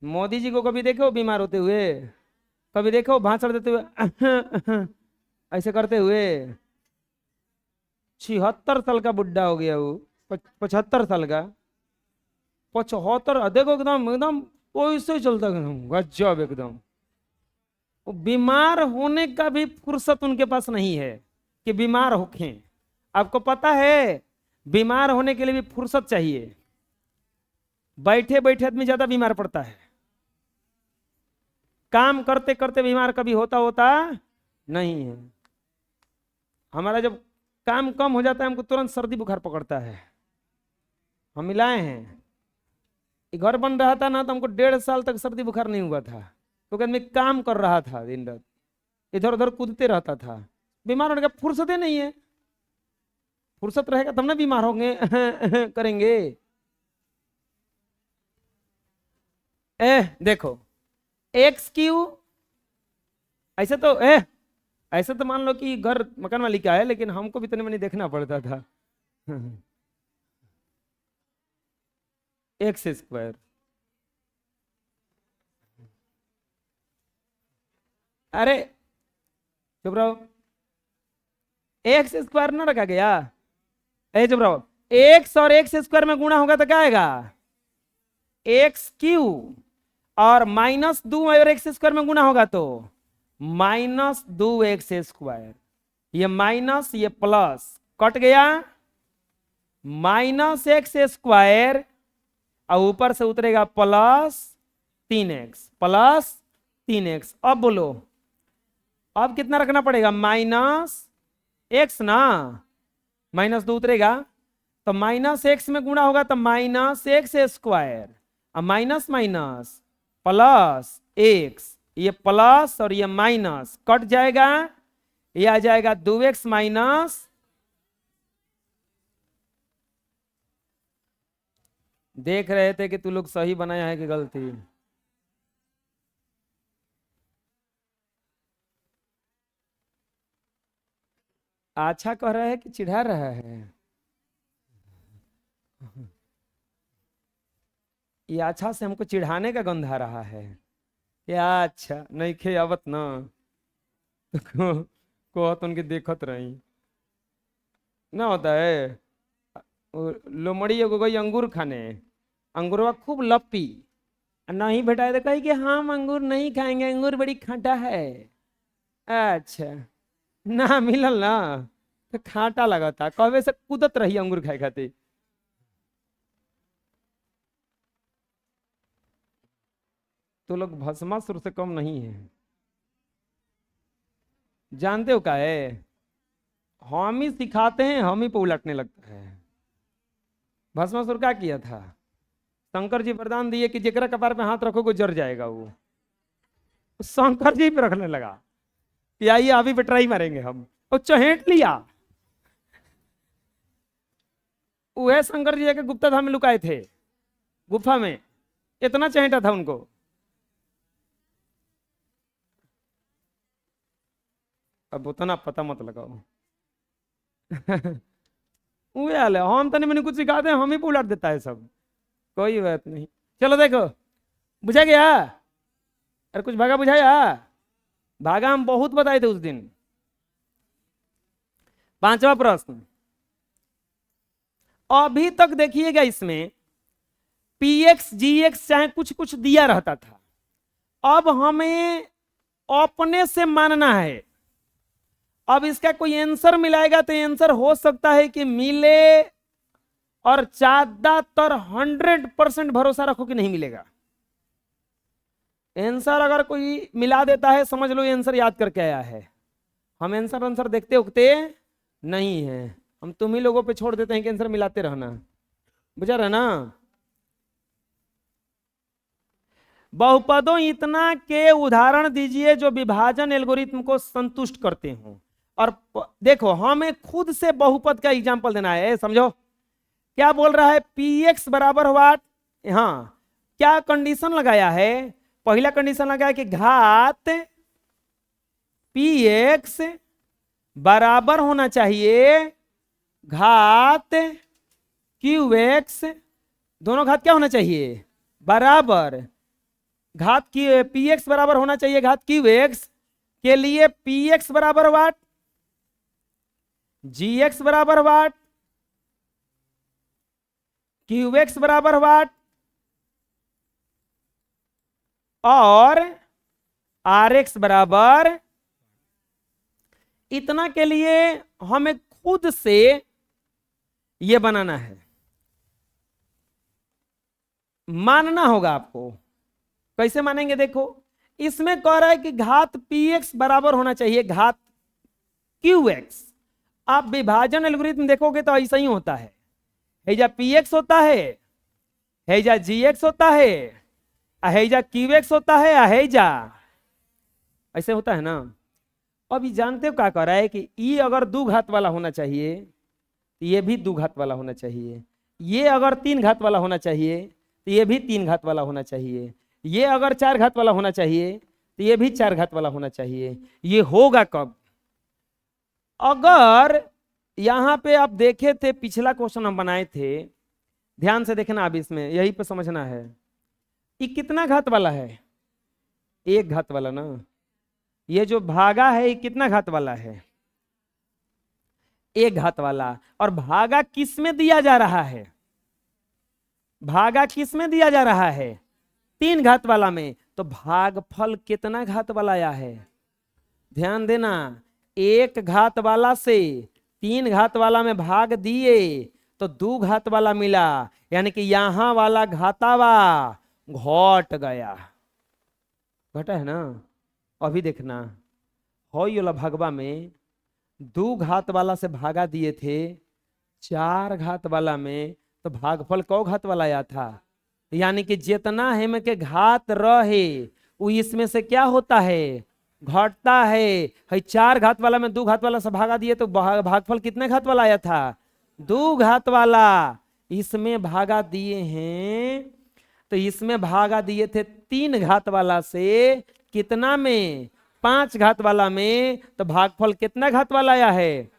Speaker 1: मोदी जी को कभी देखो बीमार होते हुए? कभी देखो भाषण देते हुए ऐसे करते हुए? 76 साल का बुढ़ा हो गया वो, 75 साल का, 75 देखो एकदम एकदम वैसे ही चलता एकदम गजब एकदम। वो बीमार होने का भी फुर्सत उनके पास नहीं है कि बीमार होके। आपको पता है बीमार होने के लिए भी फुर्सत चाहिए। बैठे बैठे आदमी ज्यादा बीमार पड़ता है, काम करते करते बीमार कभी होता होता नहीं है। हमारा जब काम कम हो जाता है हमको तुरंत सर्दी बुखार पकड़ता है। हम मिलाए हैं, घर बन रहा था ना तो हमको 1.5 साल तक सर्दी बुखार नहीं हुआ था, क्योंकि आदमी काम कर रहा था, दिन रात इधर उधर कूदते रहता था। बीमार होने का फुर्सत ही नहीं है। फुर्सत रहेगा तब ना बीमार होंगे करेंगे। देखो एक्स क्यू ऐसे तो ऐसे तो मान लो कि घर मकान मालिक का है, लेकिन हमको भी तनी मनी देखना पड़ता था x²। अरे चुप रहो, x² ना रखा गया? चुप रहो, x और x² में गुणा होगा तो क्या आएगा? एक्स क्यू और माइनस 2 और x² में गुणा होगा तो माइनस 2x²। ये माइनस ये प्लस कट गया, माइनस x² और ऊपर से उतरेगा प्लस 3x। अब बोलो अब कितना रखना पड़ेगा? माइनस एक्स ना, माइनस 2 उतरेगा तो माइनस एक्स में गुणा होगा तो माइनस x² और माइनस माइनस प्लस एक्स, ये प्लस और ये माइनस कट जाएगा, ये आ जाएगा 2x माइनस। देख रहे थे कि तू लोग सही बनाया है कि गलती? अच्छा कह रहा है कि चिढ़ा रहा है? ये अच्छा से हमको चिढ़ाने का गंध आ रहा है कि अच्छा नहीं खे आवत ना को तो उनके देखत रही ना होता है। लोमड़ी एगो गई अंगूर खाने, अंगूरवा खूब लपी, नहीं भेटाए तो कही कि हम अंगूर नहीं खाएंगे, अंगूर बड़ी खट्टा है। अच्छा ना मिलल ना तो खाटा लगा था, कहे से कूदत रही अंगूर खाए खातिर। तो लोग भस्मासुर से कम नहीं है। जानते हो क्या है? हम ही सिखाते हैं, हम ही पे उलटने लगता है। भस्मासुर क्या किया था? शंकर जी वरदान दिए कि जेकरा कपार पे हाथ रखोगे जर जाएगा वो। शंकर जी पे रखने लगा कि आइए अभी पे ट्राई मारेंगे हम, और चहेट लिया। वह शंकर जी के गुप्ता धाम में लुकाए थे, गुफा में, इतना चहेटा था उनको। अब उतना पता मत लगाओ। वो हाल है, हम तनी मैंने कुछ सिखाते हैं, हम ही उलट देता है सब। कोई बात नहीं, चलो देखो, बुझा गया? अरे कुछ भागा बुझाया? भागा हम बहुत बताए थे उस दिन। पांचवा प्रश्न, अभी तक देखिएगा इसमें पीएक्स जीएक्स चाहे कुछ कुछ दिया रहता था, अब हमें अपने से मानना है। अब इसका कोई आंसर मिलाएगा तो आंसर हो सकता है कि मिले, और ज्यादातर 100% भरोसा रखो कि नहीं मिलेगा। आंसर अगर कोई मिला देता है समझ लो ये आंसर याद करके आया है। हम आंसर देखते उगते नहीं है, हम तुम ही लोगों पे छोड़ देते हैं कि आंसर मिलाते रहना। बुझा रहा ना? बहुपदों इतना के उदाहरण दीजिए जो विभाजन एल्गोरिथम को संतुष्ट करते हों। और देखो हमें खुद से बहुपद का एग्जांपल देना है, समझो क्या बोल रहा है। px बराबर वाट, हाँ क्या कंडीशन लगाया है? पहला कंडीशन लगाया कि घात px बराबर होना चाहिए घात qx, दोनों घात क्या होना चाहिए? बराबर। घात की px बराबर होना चाहिए घात qx के लिए px बराबर वाट, gx बराबर वाट, qx बराबर वाट, और rx बराबर। इतना के लिए हमें खुद से यह बनाना है, मानना होगा आपको। कैसे मानेंगे? देखो इसमें कह रहा है कि घात px बराबर होना चाहिए घात qx। आप विभाजन एल्गोरिथम देखोगे तो ऐसा ही होता है, हैजा px होता है, हैजा gx होता है, हैजा qx होता है, हैजा ऐसे होता है ना। अब ये जानते हो क्या कह रहा है कि ये अगर दो घात वाला होना चाहिए तो ये भी दो घात वाला होना चाहिए, ये अगर तीन घात वाला होना चाहिए तो ये भी तीन घात वाला होना चाहिए, ये अगर चार घात वाला होना चाहिए तो ये भी चार घात वाला होना चाहिए। ये होगा कब? अगर यहां पे आप देखे थे, पिछला क्वेश्चन हम बनाए थे, ध्यान से देखना, अब इसमें यही पे समझना है। ये कितना घात वाला है? एक घात वाला ना। ये जो भागा है ये कितना घात वाला है? एक घात वाला। और भागा किस में दिया जा रहा है? भागा किस में दिया जा रहा है? तीन घात वाला में। तो भागफल कितना घात वाला आया है? ध्यान देना, एक घात वाला से तीन घात वाला में भाग दिए तो दो घात वाला मिला, यानी कि यहां वाला घातावा घट गया। घटा है ना? अभी देखना, हो वाला भागवा में दो घात वाला से भागा दिए थे चार घात वाला में, तो भागफल कौ घात वाला आया था? यानी कि जितना हेम के घात रहे वो इसमें से क्या होता है? घटता है। चार घात वाला में दो घात वाला से भागा दिए तो भागफल कितने घात वाला आया था? दो घात वाला। इसमें भागा दिए हैं तो इसमें भागा दिए थे तीन घात वाला से, कितना में? पांच घात वाला में। तो भागफल कितना घात वाला आया है?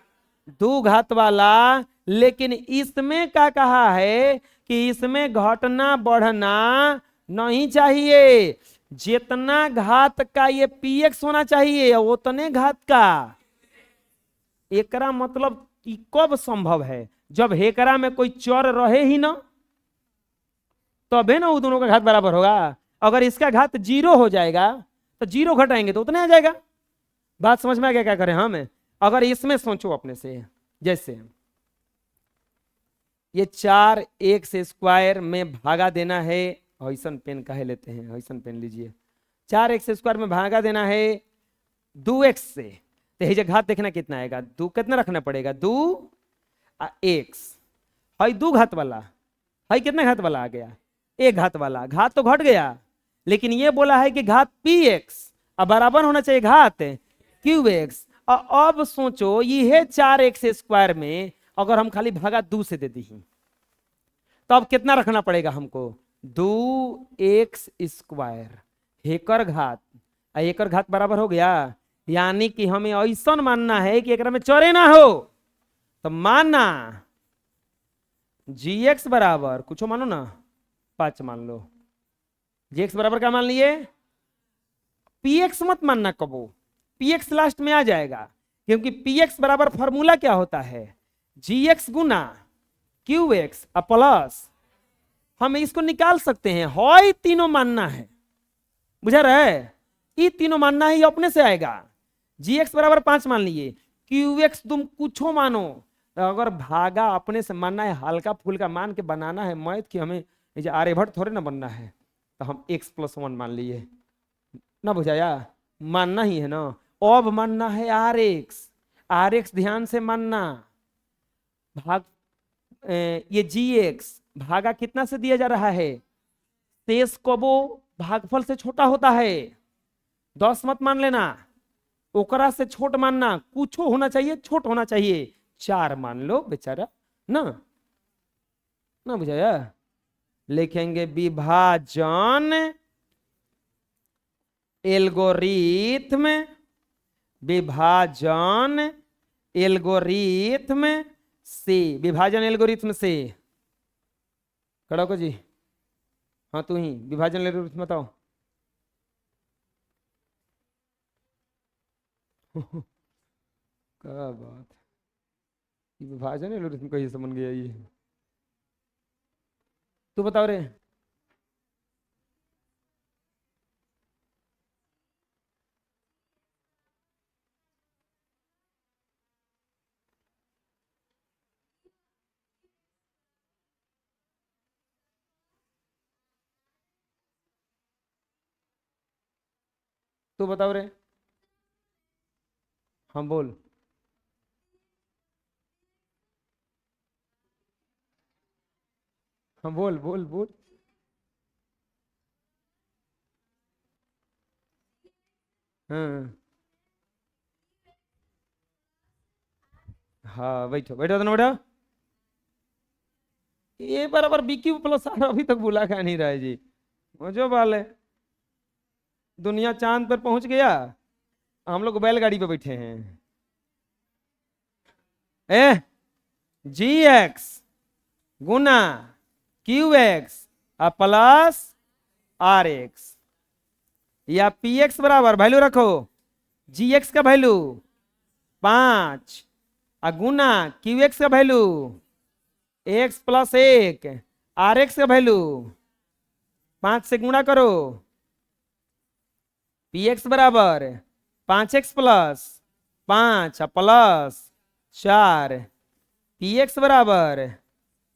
Speaker 1: दो घात वाला। लेकिन इसमें क्या कहा है कि इसमें घटना बढ़ना नहीं चाहिए, जितना घात का ये px होना चाहिए उतने घात का। एकरा मतलब कब संभव है? जब हेकरा में कोई चर रहे ही ना, तबे ना वो दोनों का घात बराबर होगा। अगर इसका घात जीरो हो जाएगा तो जीरो घटाएंगे तो उतने आ जाएगा। बात समझ में आ गया? क्या करें हम? अगर इसमें सोचो अपने से, जैसे ये 4x स्क्वायर में भागा देना है, हॉइसन पेन काहे लेते हैं, हॉइसन पेन लीजिए। 4x स्क्वायर में भागा देना है 2x से, तो ये घात देखना कितना आएगा? दो कितना रखना पड़ेगा? 2x। और दो घात वाला भाई कितना घात वाला आ गया, एक घात वाला, घात तो घट गया, लेकिन ये बोला है कि घात पी एक्स, अब बराबर होना चाहिए घात क्यूब एक्स। और अब सोचो ये 4x² में अगर हम खाली भागा 2 से दे दी तो अब कितना रखना पड़ेगा हमको, 2x², हेकर घात एकर घात बराबर हो गया। यानी कि हमें ऐसा मानना है कि एक में चौरे ना हो, तो मानना gx बराबर कुछ मानो ना 5 मान लो, gx बराबर क्या मान लिए, px मत मानना कबो, px लास्ट में आ जाएगा, क्योंकि px बराबर फॉर्मूला क्या होता है, gx गुना qx प्लस, हम इसको निकाल सकते हैं, हॉय तीनों मानना है, बुझा रहा है, ये तीनों मानना है, ये अपने से आएगा। gx बराबर 5 मान लिए, qx तुम कुछ मानो, अगर भागा अपने से मानना है, हल्का फुल्का मान के बनाना है मैथ की, हमें आर्यभट्ट थोड़े ना बनना है, तो हम x+1 मान लिए ना, बुझाया, मानना ही है ना। अब मानना है rx ध्यान से मानना, भाग ये gx भागा कितना से दिया जा रहा है, शेष कबो भागफल से छोटा होता है, 10 मत मान लेना, ओकरा से छोट मानना, कुछ होना चाहिए, छोट होना चाहिए, 4 मान लो बेचारा ना, ना बुझाया। लिखेंगे विभाजन एल्गोरिथम, विभाजन एल्गोरिथम से, विभाजन एल्गोरिथम से, खड़ा को जी, हाँ तू ही विभाजन एल्गोरिथम बताओ। क्या बात, विभाजन एल्गोरिथम कहीं समझ गया ये, तू बताओ रे। तू बताओ रे, हाँ बोल। हाँ बोल बोल बोल। हाँ हाँ बैठो बैठो तो ना बैठो, ये बराबर BQ+R अभी तक बुला क्या नहीं रहा है जी, मजो वाले, दुनिया चांद पर पहुंच गया, हम लोग बैलगाड़ी पे बैठे हैं। ए gx गुना qx प्लस rx, या px बराबर वैल्यू रखो, gx का वैल्यू 5 गुना qx का वैल्यू x+1, rx का वैल्यू 5 से गुणा करो, px बराबर 5x प्लस 5 प्लस 4, px बराबर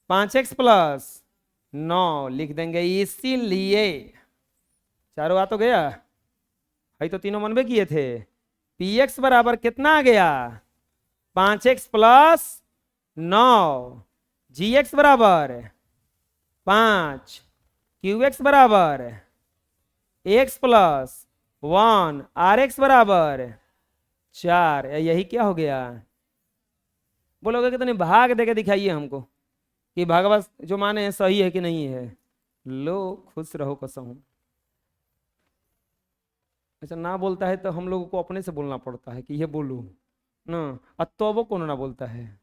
Speaker 1: 5x प्लस 9 लिख देंगे। इसीलिए चारों आ तो गया, भाई तो तीनों मनबे किए थे, px बराबर कितना आ गया 5x प्लस 9, gx बराबर 5, qx बराबर x+1, rx बराबर 4, यही क्या हो गया, बोलोगे कि तो नहीं भाग देके दिखाइए हमको कि भागवत जो माने हैं सही है कि नहीं है, लो खुश रहो कसम। अच्छा ना बोलता है तो हम लोगों को अपने से बोलना पड़ता है कि ये बोलू ना, तो वो कौन ना बोलता है,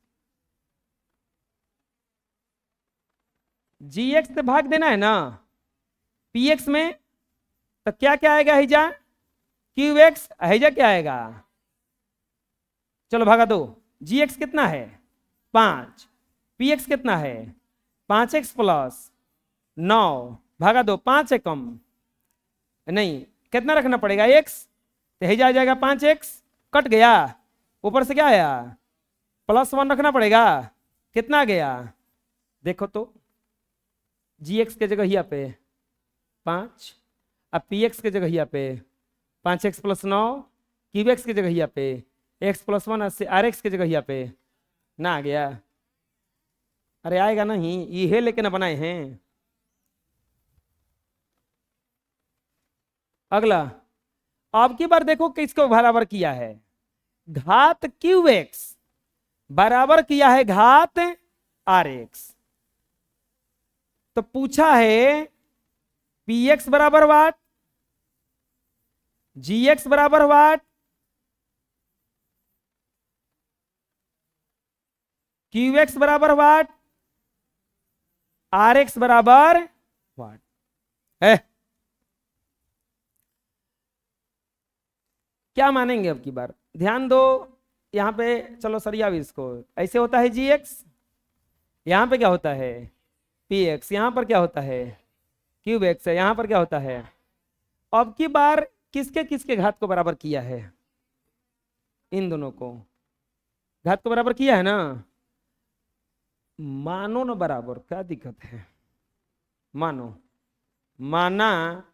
Speaker 1: gx से भाग देना है ना px में, तो क्या क्या आएगा हिजा, qx हिजा क्या आएगा, चलो भागा दो, gx कितना है 5, px कितना है 5x प्लस 9, भागा दो 5 है कम नहीं, कितना रखना पड़ेगा x, तो हिजा आ जाएगा 5x, कट गया, ऊपर से क्या आया +1 रखना पड़ेगा, कितना आ गया देखो तो, gx के जगह यहाँ पे 5, अब px के जगह यहाँ पे 5x प्लस 9, qx के जगह यहाँ पे x+1 से rx के जगह यहाँ पे ना आ गया, अरे आएगा नहीं, ये लेके ना बनाए हैं। अगला, अब की बार देखो किसको बराबर किया है, घात क्यू एक्स बराबर किया है घात आर एक्स। तो पूछा है पी एक्स बराबर वाट, जी एक्स बराबर वाट, क्यू एक्स बराबर वाट, आर एक्स बराबर वाट है। क्या मानेंगे अब की बार, ध्यान दो। यहां पे चलो सरिया भी इसको, ऐसे होता है जी एक्स, यहां पे क्या होता है पी एक्स, यहां पर क्या होता है क्यूब एक्स है, यहां पर क्या होता है। अब की बार किसके किसके घात को बराबर किया है, इन दोनों को घात को बराबर किया है ना। मानो ना बराबर, क्या दिक्कत है, मानो, माना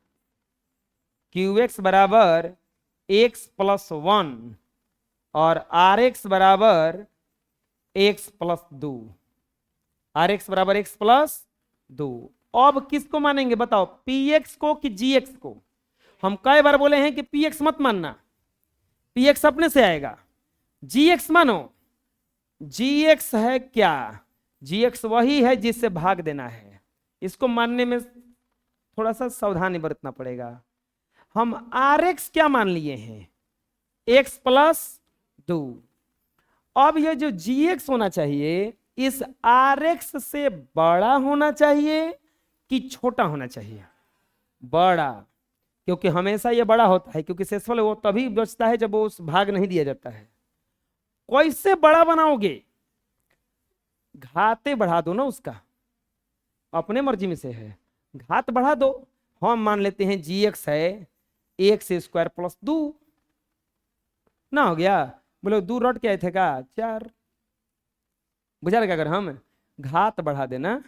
Speaker 1: क्यू एक्स बराबर एक्स प्लस वन और आर एक्स बराबर एक्स प्लस दो, आर एक्स बराबर एक्स प्लस दो। अब किसको मानेंगे बताओ, पी एक्स को कि जी एक्स को। हम कई बार बोले हैं कि पी एक्स मत मानना, पी एक्स अपने से आएगा, जी एक्स मानो। जी एक्स है क्या, जी एक्स वही है जिससे भाग देना है, इसको मानने में थोड़ा सा सावधानी बरतना पड़ेगा। हम आर एक्स क्या मान लिए हैं, एक्स प्लस दो। अब ये जो जी एक्स होना चाहिए इस आर एक्स से बड़ा होना चाहिए कि छोटा होना चाहिए, बड़ा, क्योंकि हमेशा ये बड़ा होता है, क्योंकि शेषफल वो तभी बचता है जब वो उस भाग नहीं दिया जाता है। कैसे बड़ा बनाओगे, घाते बढ़ा दो ना उसका, अपने मर्जी में से है, घात बढ़ा दो। हम मान लेते हैं जी एक्स है एक्स स्क्वायर प्लस दो, ना हो गया, बोले दो रट के आए थे का चार, बुझा लगा, अगर हम घात बढ़ा देना।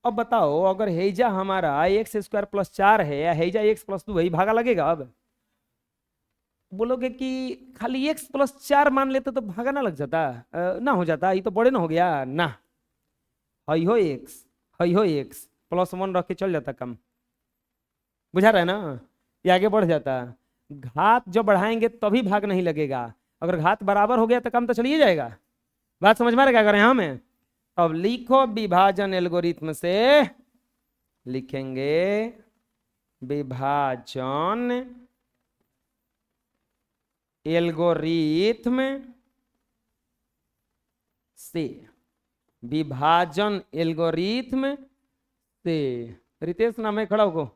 Speaker 1: अब बताओ अगर हेजा हमारा एक्स स्क्वायर प्लस चार है या हेजा एक्स प्लस दो, वही भागा लगेगा। अब बोलोगे कि खाली एक्स प्लस चार मान लेते तो भागा ना लग जाता, ना हो जाता, ये तो बड़े ना हो गया ना, हई हो एक्स, हई हो एक्स प्लस वन रख के चल जाता कम, बुझा रहा है ना, ये आगे बढ़ जाता। घात जब बढ़ाएंगे तभी भाग नहीं लगेगा, अगर घात बराबर हो गया तो कम तो चलिए जाएगा। बात समझ में आ रहा है क्या करें हमें। अब लिखो विभाजन एल्गोरिथम से, लिखेंगे विभाजन एल्गोरिथम से, विभाजन एल्गोरिथम से। रितेश नाम है, खड़ा हो,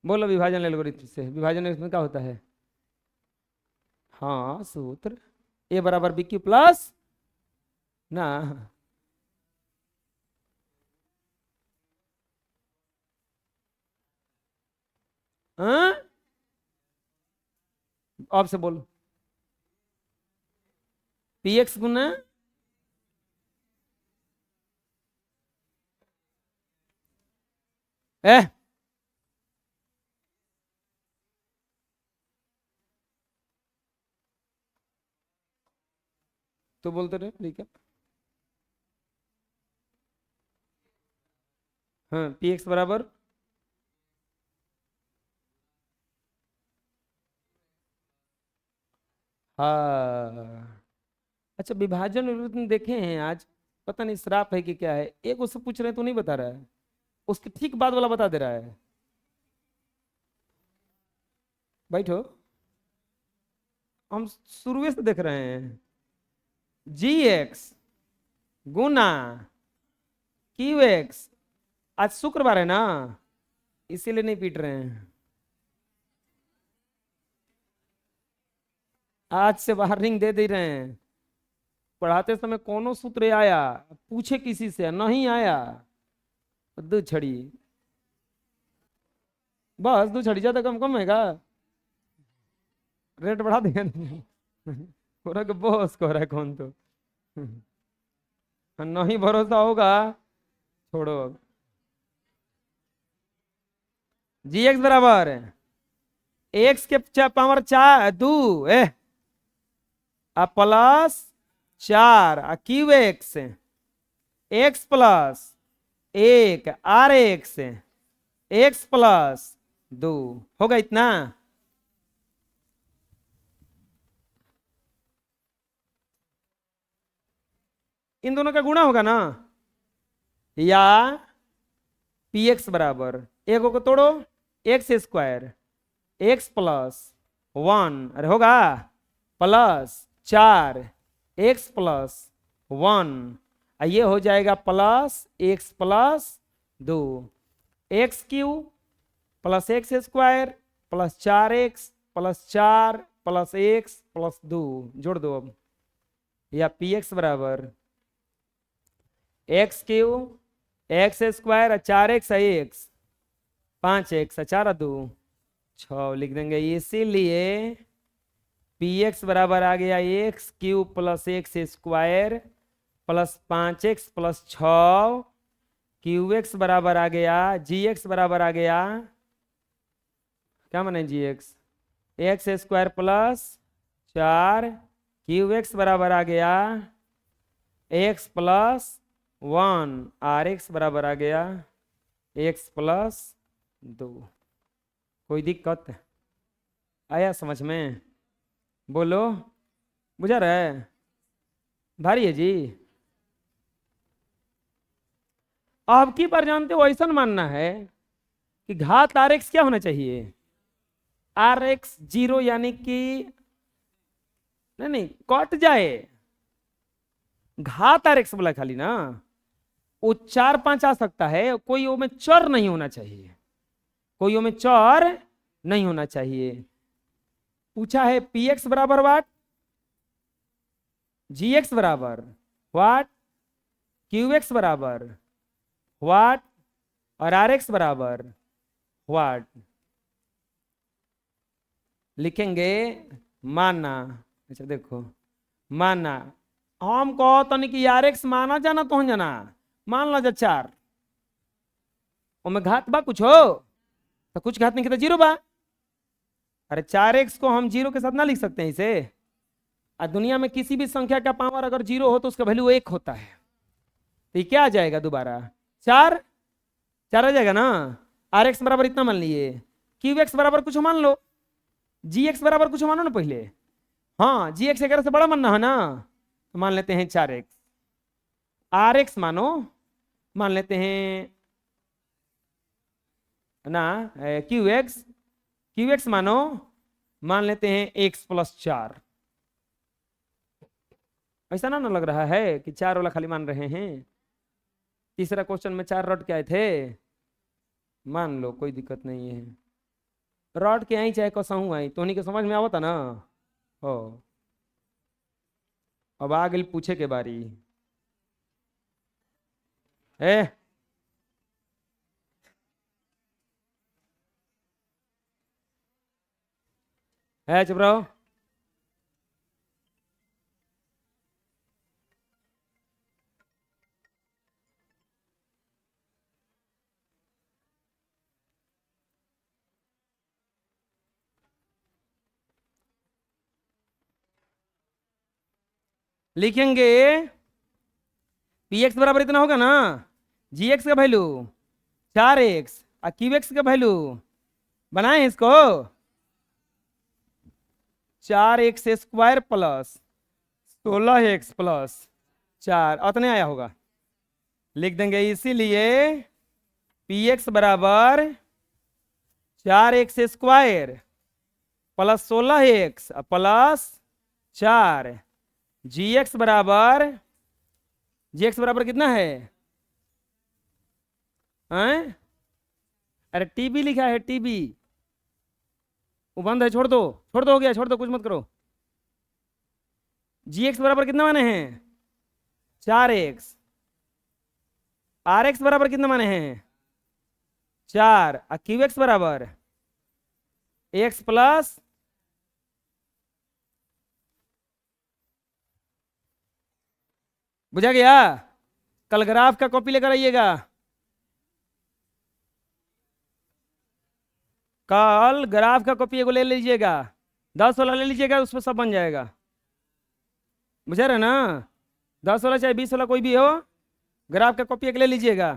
Speaker 1: बोलो विभाजन एल्गोरिथम से, विभाजन एल्गोरिथम क्या होता है। हाँ सूत्र, ए बराबर बी क्यू प्लस ना, हाँ? अब से बोलो, पी एक्स गुना ए, तो बोलते रहे ठीक है। हाँ पी एक्स बराबर, हाँ अच्छा विभाजन एल्गोरिथम देखे हैं आज, पता नहीं श्राप है कि क्या है, एक उससे पूछ रहे हैं तो नहीं बता रहा है, उसके ठीक बाद वाला बता दे रहा है। बैठो, हम शुरू से देख रहे हैं, जी एक्स गुना क्यू एक्स, आज शुक्रवार है ना, इसीलिए नहीं पीट रहे हैं। आज से वार्निंग दे रहे हैं, पढ़ाते समय कोनो सूत्र आया, पूछे किसी से नहीं आया, दो छड़ी, बस दो छड़ी, ज्यादा कम कम है का, रेट बढ़ा देंगे हो रहा है कि बॉस को रहा है कौन तो नहीं भरोसा होगा, छोड़ो। जी एक्स बराबर एक्स के पावर चार दो ए प्लस चार क्यू एक्स एक्स प्लस एक आर एक्स, एक्स प्लस दो, होगा इतना। इन दोनों का गुणा होगा ना, या पी एक्स बराबर एक को तोड़ो, x square x plus one, अरे होगा प्लस चार एक्स प्लस वन, ये हो जाएगा प्लस एक्स प्लस दो, x Q plus x square plus चार एक्स प्लस चार प्लस एक्स प्लस दो, जोड़ दो अब, या पी एक्स बराबर एक्स क्यू एक्स स्क्वायर चार एक्स एक्स, पाँच एक्स चार दो छ लिख देंगे। इसीलिए पी एक्स बराबर आ गया x Q plus x square plus पाँच एक्स प्लस छ, क्यू एक्स बराबर आ गया जी एक्स बराबर आ गया, क्या माने g x, x square plus चार, क्यू एक्स बराबर आ गया x plus one, r x बराबर आ गया एक्स प्लस दो। कोई दिक्कत आया समझ में? बोलो, बुझा रहा है? भारी है जी। अब की बार जानते हो ऐसा मानना है कि घात आर एक्स क्या होना चाहिए, आर एक्स जीरो, यानी कि नहीं कट जाए, घात आर एक्स बोला खाली ना, वो चार पांच आ सकता है, कोई वो में चर नहीं होना चाहिए, कोई वो में चर नहीं होना चाहिए। पूछा है पी एक्स बराबर वाट, जी एक्स बराबर वाट, क्यू एक्स बराबर वाट, और आर एक्स बराबर वाट। लिखेंगे माना, अच्छा देखो माना, हम कहो तनी कि आर एक्स माना जाना तो जाना, मान लो जा चार, में घात बा कुछ हो तो कुछ घात नहीं तो जीरो बा, अरे चार एक्स को हम जीरो के साथ ना लिख सकते हैं इसे, और दुनिया में किसी भी संख्या का पावर अगर जीरो हो तो उसका वैल्यू एक होता है, तो ये क्या आ जाएगा दोबारा चार, चार आ जाएगा ना। आर एक्स बराबर इतना मान लिए, क्यू एक्स बराबर कुछ मान लो, जी एक्स बराबर कुछ मानो ना पहले, हाँ जी एक्स 11 से बड़ा मानना है ना, तो मान लेते हैं चार एक्स, आर एक्स मानो मान लेते हैं ना क्यू एक्स मानो मान लेते हैं एक्स प्लस चार। ऐसा ना लग रहा है कि चार वाला खाली मान रहे हैं, तीसरा क्वेश्चन में चार रट के आए थे, मान लो कोई दिक्कत नहीं है, रट के आई चाहे कसहूँ आई तो उन्हीं के समझ में आवता ना हो। अब आ गई पूछे के बारी, ए चुप रहो, लिखेंगे पी एक्स बराबर इतना होगा ना, जी एक्स का वैल्यू चार एक्स और क्यू एक्स का वैल्यू बनाए इसको चार एक्स स्क्वायर प्लस सोलह एक्स प्लस चार, उतने आया होगा, लिख देंगे। इसीलिए पी एक्स बराबर चार एक्स स्क्वायर प्लस सोलह एक्स प्लस चार, जी एक्स बराबर, जी एक्स बराबर कितना है, अरे टीबी लिखा है टीबी, वो बंद है, छोड़ दो हो गया, छोड़ दो कुछ मत करो। जी एक्स बराबर कितना माने हैं चार एक्स, आर एक्स बराबर कितना माने हैं चार, और क्यू एक्स बराबर एक्स प्लस, बुझा गया? कल ग्राफ का कॉपी लेकर आइएगा, कल ग्राफ का कॉपी एगो ले लीजिएगा, 10 वाला ले लीजिएगा, उस पर सब बन जाएगा, बुझा रहे ना? 10 वाला चाहे 20 वाला कोई भी हो, ग्राफ का कॉपी एक ले लीजिएगा।